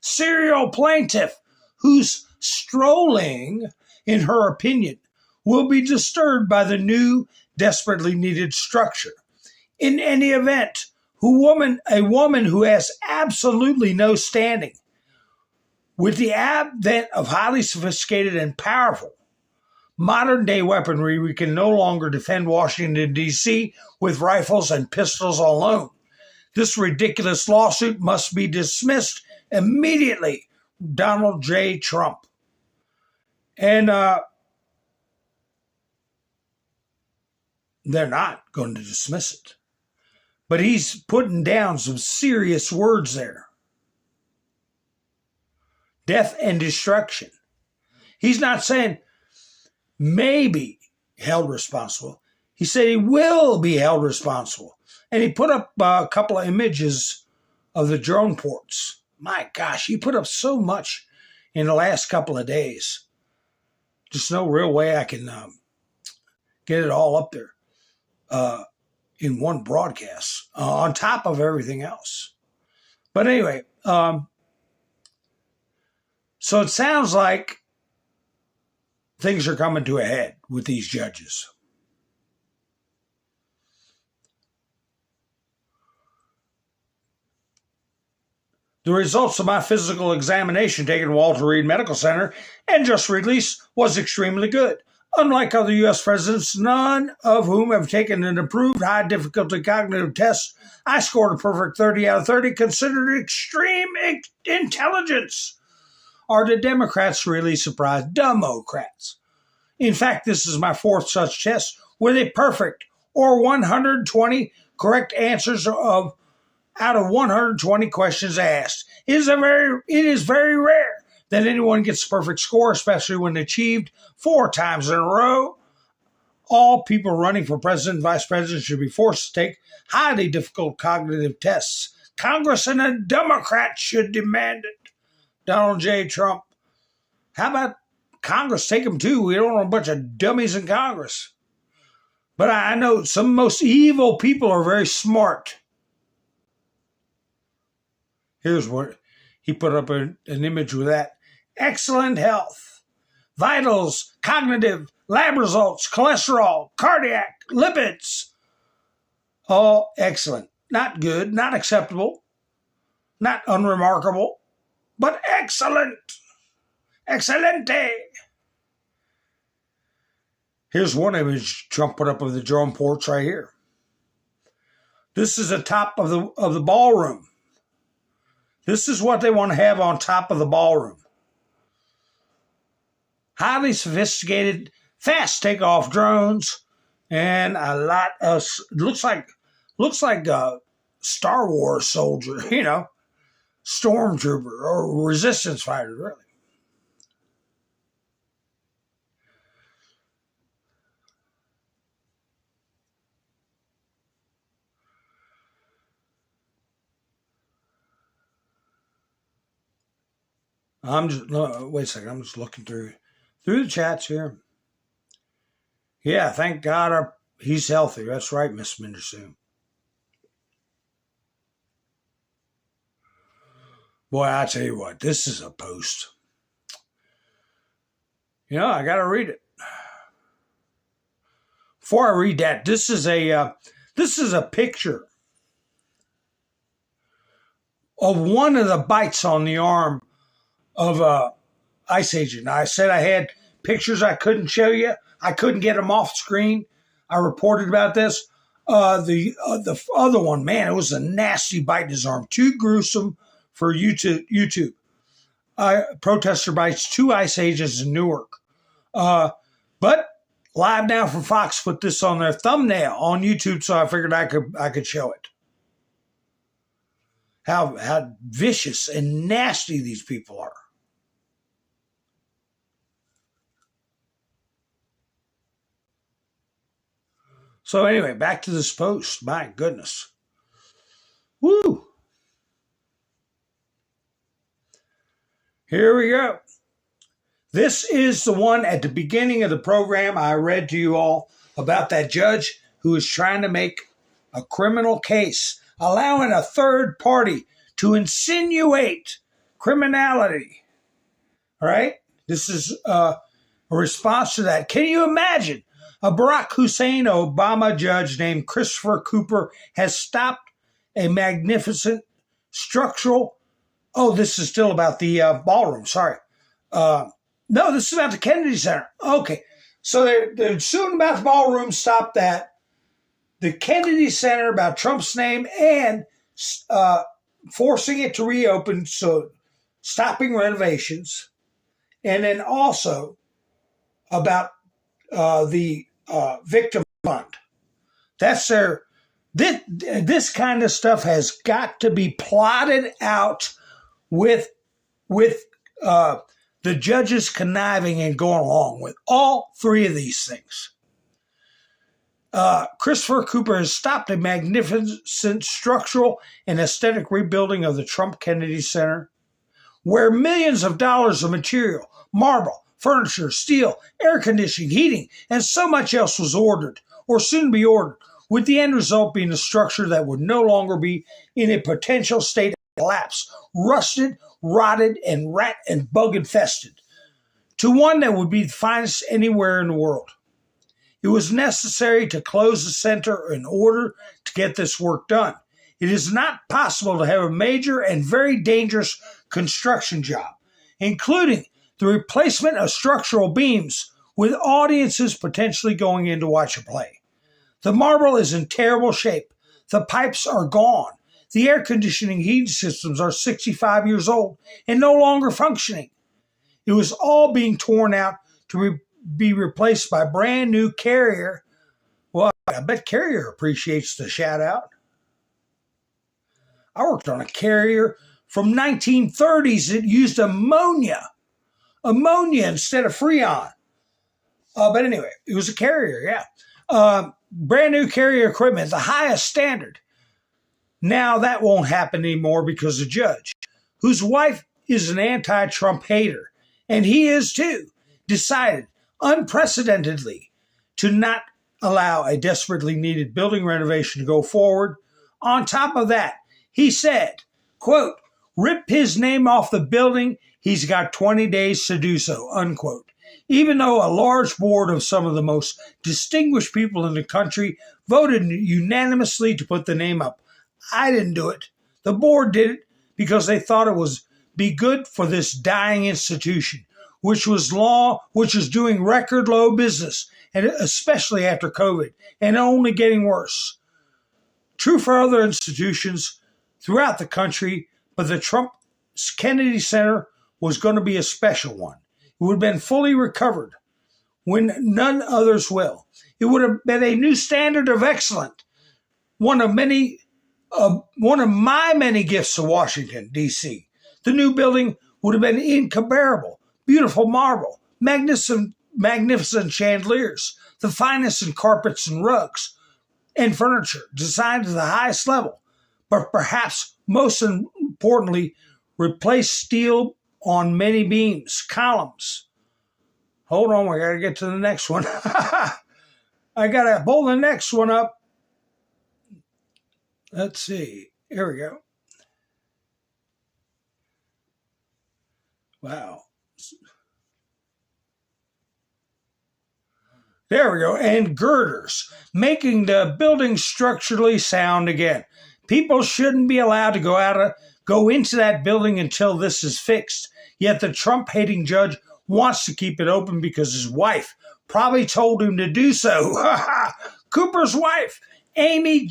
serial plaintiff, whose strolling, in her opinion, will be disturbed by the new, desperately needed structure. In any event, a woman who has absolutely no standing. With the advent of highly sophisticated and powerful modern-day weaponry, we can no longer defend Washington, D.C. with rifles and pistols alone. This ridiculous lawsuit must be dismissed immediately. Donald J. Trump. And they're not going to dismiss it. But he's putting down some serious words there. Death and destruction. He's not saying maybe held responsible. He said he will be held responsible. And he put up a couple of images of the drone ports. My gosh, he put up so much in the last couple of days. Just no real way I can get it all up there in one broadcast on top of everything else. But anyway, so it sounds like things are coming to a head with these judges. The results of my physical examination taken at Walter Reed Medical Center and just released was extremely good. Unlike other U.S. presidents, none of whom have taken an approved high-difficulty cognitive test, I scored a perfect 30 out of 30, considered extreme intelligence. Are the Democrats really surprised? Democrats. In fact, this is my fourth such test with a perfect or 120 correct answers out of 120 questions asked. It is very rare that anyone gets a perfect score, especially when achieved 4 times in a row. All people running for president and vice president should be forced to take highly difficult cognitive tests. Congress and the Democrats should demand it. Donald J. Trump. How about Congress take them too? We don't want a bunch of dummies in Congress. But I know some most evil people are very smart. Here's what he put up an image with that. Excellent health, vitals, cognitive, lab results, cholesterol, cardiac, lipids. All excellent. Not good, not acceptable, not unremarkable, but excellent. Excelente. Here's one image Trump put up of the drone ports right here. This is the top of the ballroom. This is what they want to have on top of the ballroom. Highly sophisticated, fast takeoff drones, and a lot of looks like a Star Wars soldier, stormtrooper or resistance fighter, really. Wait a second. I'm just looking through the chats here. Yeah, thank God he's healthy. That's right, Miss Mendersoon. Boy, I tell you what, this is a post. I got to read it. Before I read that, this is a picture of one of the bites on the arm of Ice Agent. I said I had pictures I couldn't show you. I couldn't get them off screen. I reported about this. The other one, man, it was a nasty bite in his arm. Too gruesome for YouTube. Protester bites 2 ICE agents in Newark. But Live Now from Fox put this on their thumbnail on YouTube, so I figured I could show it. How vicious and nasty these people are. So anyway, back to this post. My goodness. Woo! Here we go. This is the one at the beginning of the program I read to you all about that judge who is trying to make a criminal case, allowing a third party to insinuate criminality. All right? This is a response to that. Can you imagine? A Barack Hussein Obama judge named Christopher Cooper has stopped a magnificent structural... Oh, this is still about the ballroom. Sorry. No, this is about the Kennedy Center. Okay. So they're suing about the ballroom. Stop that. The Kennedy Center about Trump's name and forcing it to reopen. So stopping renovations. And then also about the victim fund. That's their. This kind of stuff has got to be plotted out with the judges conniving and going along with all three of these things. Christopher Cooper has stopped a magnificent structural and aesthetic rebuilding of the Trump Kennedy Center, where millions of dollars of material, marble, furniture, steel, air conditioning, heating, and so much else was ordered or soon to be ordered, with the end result being a structure that would no longer be in a potential state of collapse, rusted, rotted, and rat and bug infested, to one that would be the finest anywhere in the world. It was necessary to close the center in order to get this work done. It is not possible to have a major and very dangerous construction job, including the replacement of structural beams, with audiences potentially going in to watch a play. The marble is in terrible shape. The pipes are gone. The air conditioning heating systems are 65 years old and no longer functioning. It was all being torn out to be replaced by brand new Carrier. Well, I bet Carrier appreciates the shout out. I worked on a Carrier from 1930s that used ammonia instead of Freon. But anyway, it was a Carrier, yeah. Brand new Carrier equipment, the highest standard. Now that won't happen anymore because the judge, whose wife is an anti-Trump hater, and he is too, decided unprecedentedly to not allow a desperately needed building renovation to go forward. On top of that, he said, quote, "Rip his name off the building. He's got 20 days to do so," unquote. Even though a large board of some of the most distinguished people in the country voted unanimously to put the name up. I didn't do it. The board did it because they thought it was be good for this dying institution, which was doing record low business, and especially after COVID, and only getting worse. True for other institutions throughout the country, but the Trump Kennedy Center was going to be a special one. It would have been fully recovered when none others will. It would have been a new standard of excellence. One of my many gifts to Washington, D.C. The new building would have been incomparable. Beautiful marble, magnificent chandeliers, the finest in carpets and rugs and furniture, designed to the highest level. But perhaps most importantly, replace steel on many beams, columns. Hold on, we got to get to the next one. I got to pull the next one up. Let's see. Here we go. Wow. There we go. And girders, making the building structurally sound again. People shouldn't be allowed to go into that building until this is fixed. Yet the Trump-hating judge wants to keep it open because his wife probably told him to do so. Cooper's wife, Amy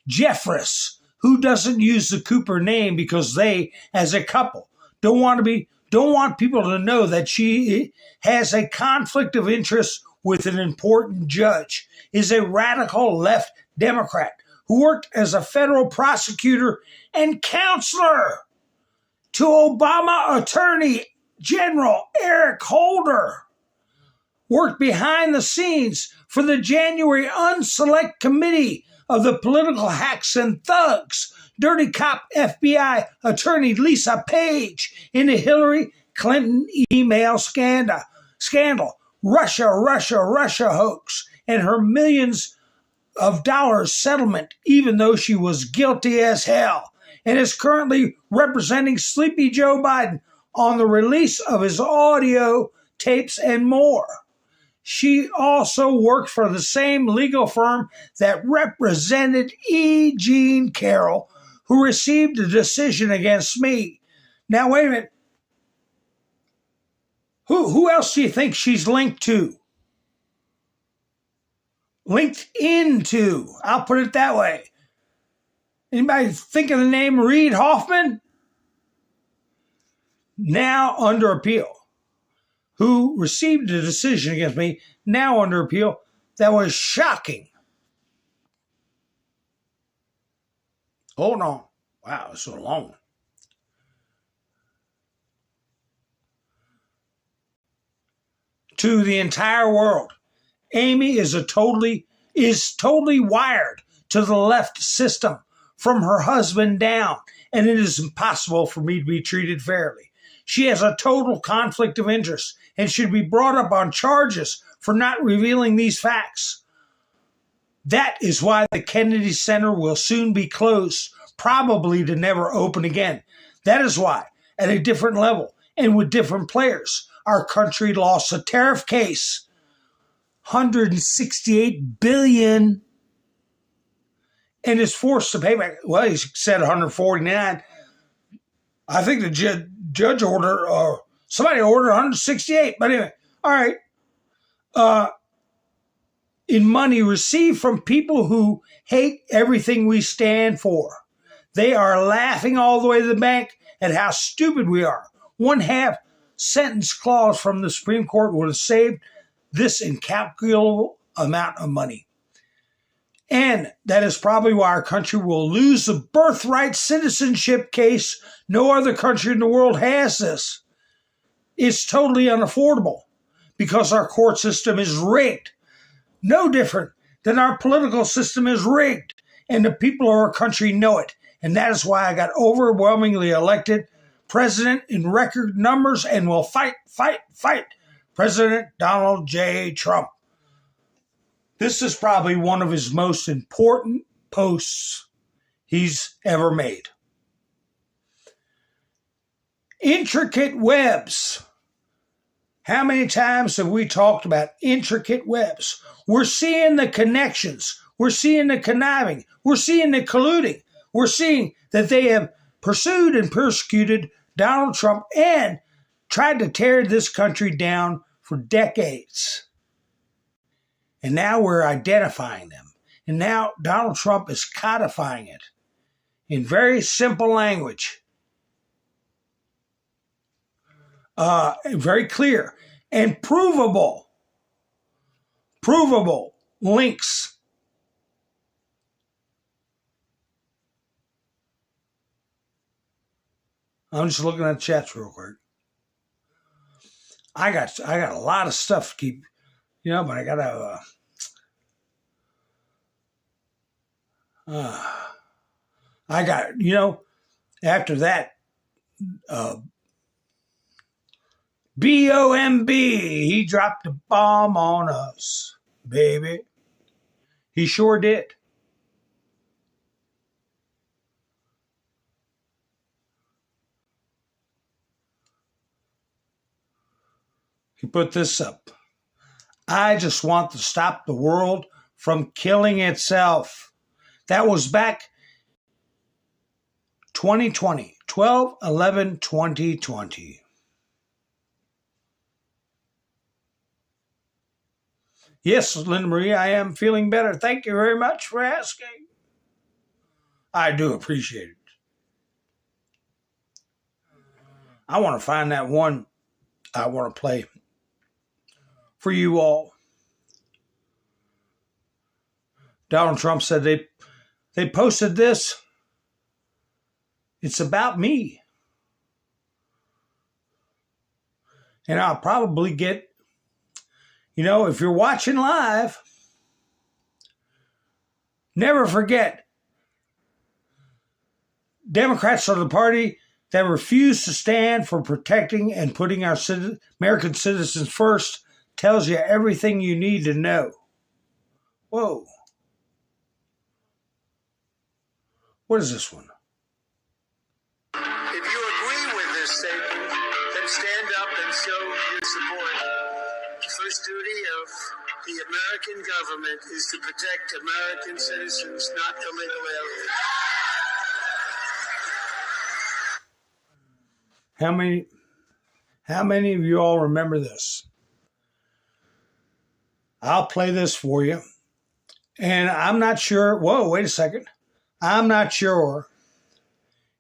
Jeffress, who doesn't use the Cooper name because they, as a couple, don't want people to know that she has a conflict of interest with an important judge, is a radical left Democrat who worked as a federal prosecutor and counselor to Obama Attorney General Eric Holder, worked behind the scenes for the January Unselect Committee of the political hacks and thugs, dirty cop FBI attorney Lisa Page in the Hillary Clinton email scandal, Russia hoax, and her millions of dollars settlement, even though she was guilty as hell, and is currently representing Sleepy Joe Biden on the release of his audio tapes and more. She also worked for the same legal firm that represented E. Jean Carroll, who received a decision against me. Now, wait a minute. Who else do you think she's linked to? Linked into. I'll put it that way. Anybody think of the name Reid Hoffman? Now under appeal. Who received a decision against me, now under appeal. That was shocking. Hold on. Wow, it's so long. To the entire world. Amy is totally wired to the left system from her husband down, and it is impossible for me to be treated fairly. She has a total conflict of interest and should be brought up on charges for not revealing these facts. That is why the Kennedy Center will soon be closed, probably to never open again. That is why, at a different level and with different players, our country lost a tariff case, $168 billion, and is forced to pay back. Well, he said 149. I think the judge ordered, or somebody ordered 168. But anyway, all right. In money received from people who hate everything we stand for. They are laughing all the way to the bank at how stupid we are. One half sentence clause from the Supreme Court would have saved this incalculable amount of money. And that is probably why our country will lose the birthright citizenship case. No other country in the world has this. It's totally unaffordable because our court system is rigged. No different than our political system is rigged. And the people of our country know it. And that is why I got overwhelmingly elected president in record numbers and will fight President Donald J. Trump. This is probably one of his most important posts he's ever made. Intricate webs. How many times have we talked about intricate webs? We're seeing the connections. We're seeing the conniving. We're seeing the colluding. We're seeing that they have pursued and persecuted Donald Trump and tried to tear this country down for decades. And now we're identifying them. And now Donald Trump is codifying it in very simple language. Very clear and provable links. I'm just looking at the chats real quick. I got a lot of stuff to keep, but I gotta. I got, after that, BOMB, he dropped a bomb on us, baby. He sure did. He put this up. I just want to stop the world from killing itself. That was back 2020, 12/11/2020. Yes, Linda Marie, I am feeling better. Thank you very much for asking. I do appreciate it. I want to find that one I want to play for you all. Donald Trump said they posted this. It's about me. And I'll probably get, if you're watching live, never forget, Democrats are the party that refuse to stand for protecting and putting our American citizens first. Tells you everything you need to know. Whoa. What is this one? If you agree with this statement, then stand up and show your support. The first duty of the American government is to protect American citizens, not illegal aliens. How many of you all remember this? I'll play this for you. And I'm not sure. Whoa, wait a second. I'm not sure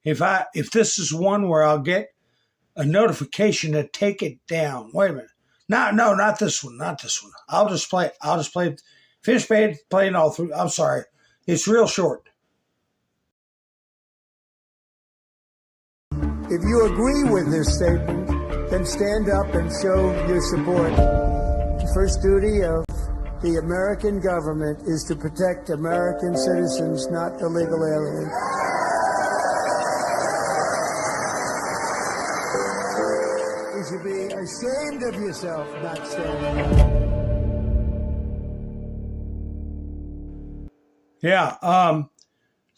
if this is one where I'll get a notification to take it down. Wait a minute. No, not this one. Not this one. I'll just play it. Finish playing all through. I'm sorry. It's real short. If you agree with this statement, then stand up and show your support. The first duty of the American government is to protect American citizens, not illegal aliens. You should be ashamed of yourself, not standing up. Yeah,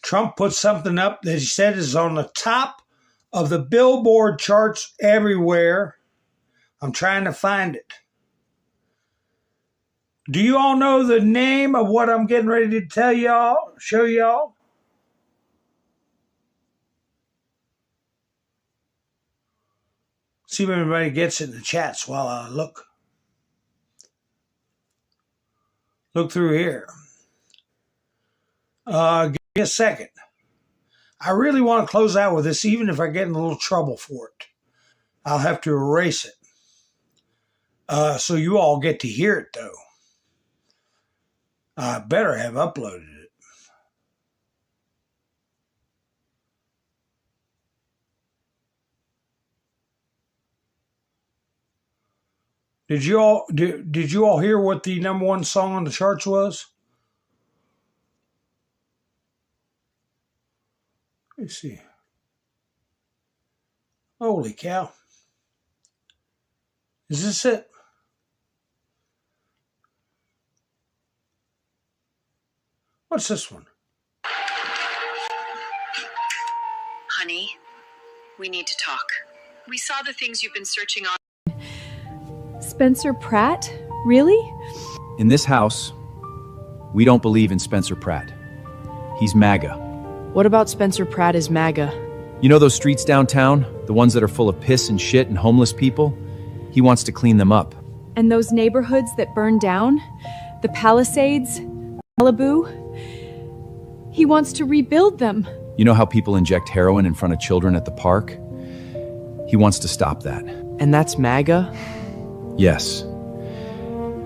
Trump put something up that he said is on the top of the Billboard charts everywhere. I'm trying to find it. Do you all know the name of what I'm getting ready to tell y'all, show y'all? See if everybody gets it in the chats while I look through here. Give me a second. I really want to close out with this, even if I get in a little trouble for it. I'll have to erase it. So you all get to hear it, though. I better have uploaded it. Did you all hear what the number one song on the charts was? Let's see. Holy cow. Is this it? What's this one? Honey, we need to talk. We saw the things you've been searching on. Spencer Pratt? Really? In this house, we don't believe in Spencer Pratt. He's MAGA. What about Spencer Pratt is MAGA? You know those streets downtown? The ones that are full of piss and shit and homeless people? He wants to clean them up. And those neighborhoods that burned down? The Palisades? Malibu? He wants to rebuild them. You know how people inject heroin in front of children at the park? He wants to stop that. And that's MAGA? Yes.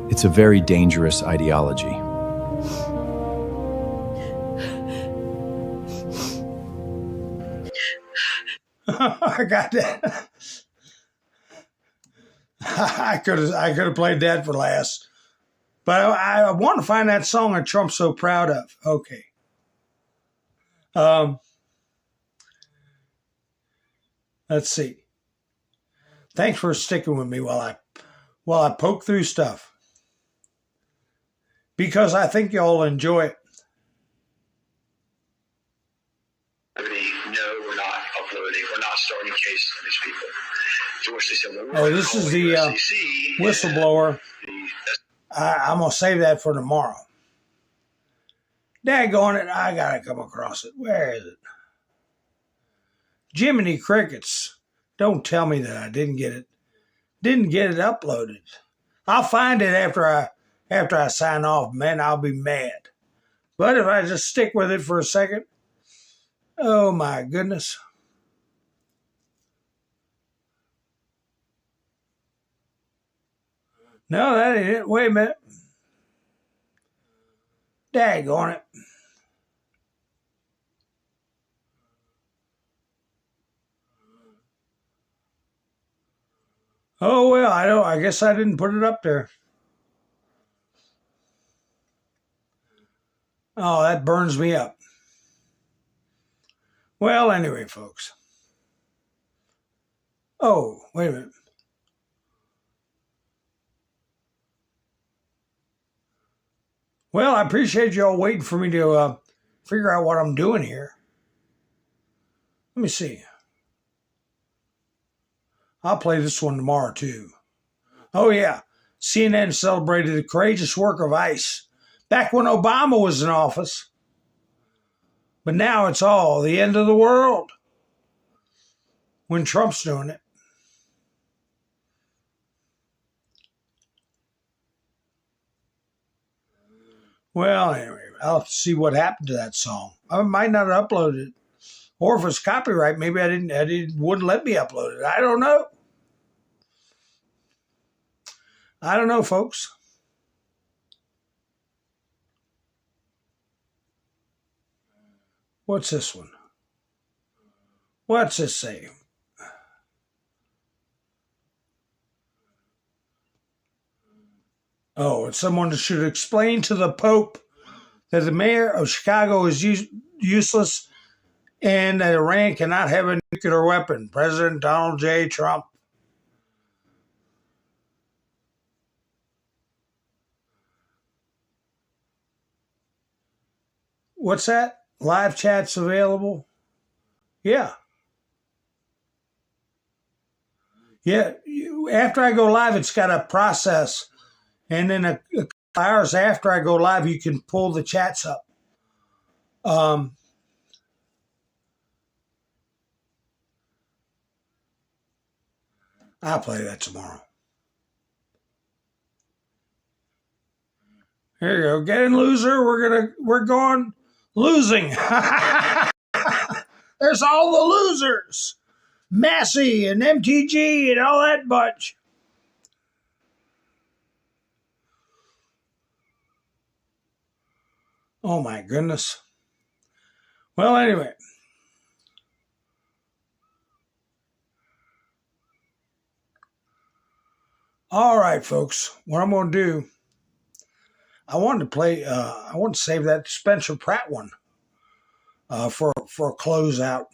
It's a very dangerous ideology. I got that. I could have played that for last. But I want to find that song that Trump's so proud of. Okay. Let's see. Thanks for sticking with me while I poke through stuff. Because I think y'all enjoy it. No, we're not uploading. We're not starting cases on these people. To which they said, well, Oh, this is the whistleblower. I'm going to save that for tomorrow. Daggone it, I got to come across it. Where is it? Jiminy Crickets. Don't tell me that I didn't get it uploaded. I'll find it after I sign off, man. I'll be mad. But if I just stick with it for a second, oh my goodness. No, that ain't it. Wait a minute. Daggone it. Oh, well, I guess I didn't put it up there. Oh, that burns me up. Well, anyway, folks. Oh, wait a minute. Well, I appreciate y'all waiting for me to figure out what I'm doing here. Let me see. I'll play this one tomorrow, too. Oh, yeah. CNN celebrated the courageous work of ICE back when Obama was in office. But now it's all the end of the world when Trump's doing it. Well, anyway, I'll have to see what happened to that song. I might not have uploaded it. Or if it's copyright, maybe I wouldn't let me upload it. I don't know. I don't know, folks. What's this one? What's this say? Oh, and someone should explain to the Pope that the mayor of Chicago is useless and that Iran cannot have a nuclear weapon. President Donald J. Trump. What's that? Live chat's available? Yeah. Yeah. After I go live, it's got a process. And then a couple hours after I go live, you can pull the chats up. I'll play that tomorrow. Here you go. Get in, loser. We're going losing. There's all the losers. Massey and MTG and all that bunch. Oh my goodness. Well, anyway. All right, folks. What I'm going to do, I wanted to save that Spencer Pratt one for a closeout.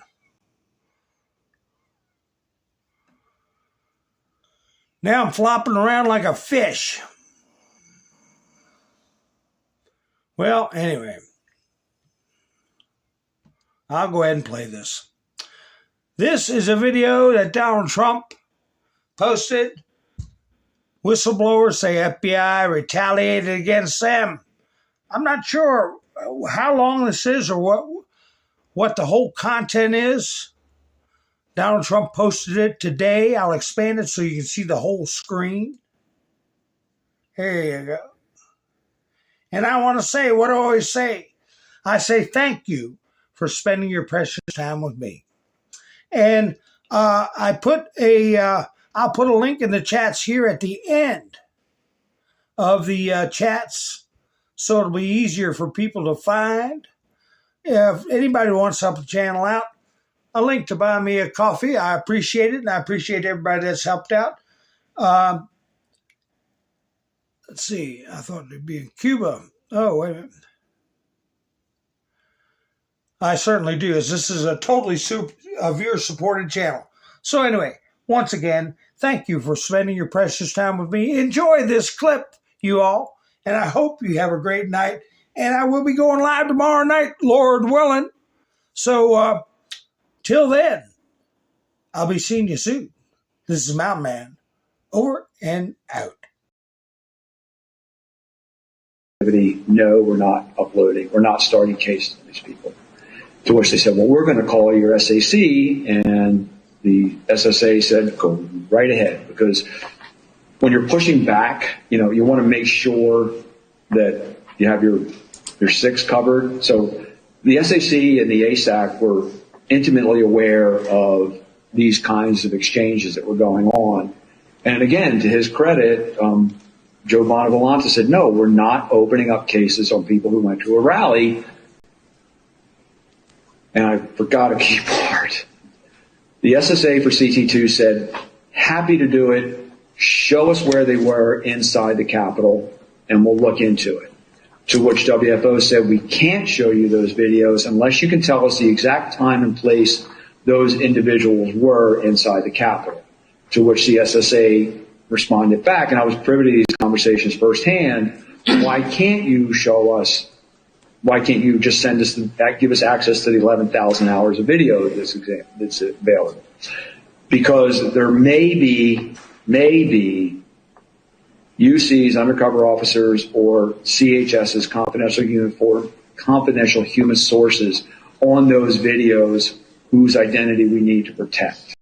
Now I'm flopping around like a fish. Well, anyway, I'll go ahead and play this. This is a video that Donald Trump posted. Whistleblowers say FBI retaliated against them. I'm not sure how long this is or what the whole content is. Donald Trump posted it today. I'll expand it so you can see the whole screen. Here you go. And I want to say what I always say. I say thank you for spending your precious time with me. And I'll put a link in the chats here at the end of the chats so it'll be easier for people to find. If anybody wants to help the channel out, a link to buy me a coffee. I appreciate it, and I appreciate everybody that's helped out. Let's see. I thought it'd be in Cuba. Oh, wait a minute. I certainly do, as this is a totally viewer-supported channel. So anyway, once again, thank you for spending your precious time with me. Enjoy this clip, you all, and I hope you have a great night. And I will be going live tomorrow night, Lord willing. So till then, I'll be seeing you soon. This is Mountain Man, over and out. No, we're not uploading. We're not starting cases on these people. To which they said, well, we're going to call your SAC. And the SSA said, go right ahead. Because when you're pushing back, you want to make sure that you have your six covered. So the SAC and the ASAC were intimately aware of these kinds of exchanges that were going on. And again, to his credit, Joe Bonavolonta said, no, we're not opening up cases on people who went to a rally. And I forgot a key part. The SSA for CT2 said, happy to do it. Show us where they were inside the Capitol, and we'll look into it. To which WFO said, we can't show you those videos unless you can tell us the exact time and place those individuals were inside the Capitol. To which the SSA responded back, and I was privy to these conversations firsthand. Why can't you show us? Why can't you just give us access to the 11,000 hours of video that's available? Because there may be UC's undercover officers or CHS's confidential human sources on those videos whose identity we need to protect.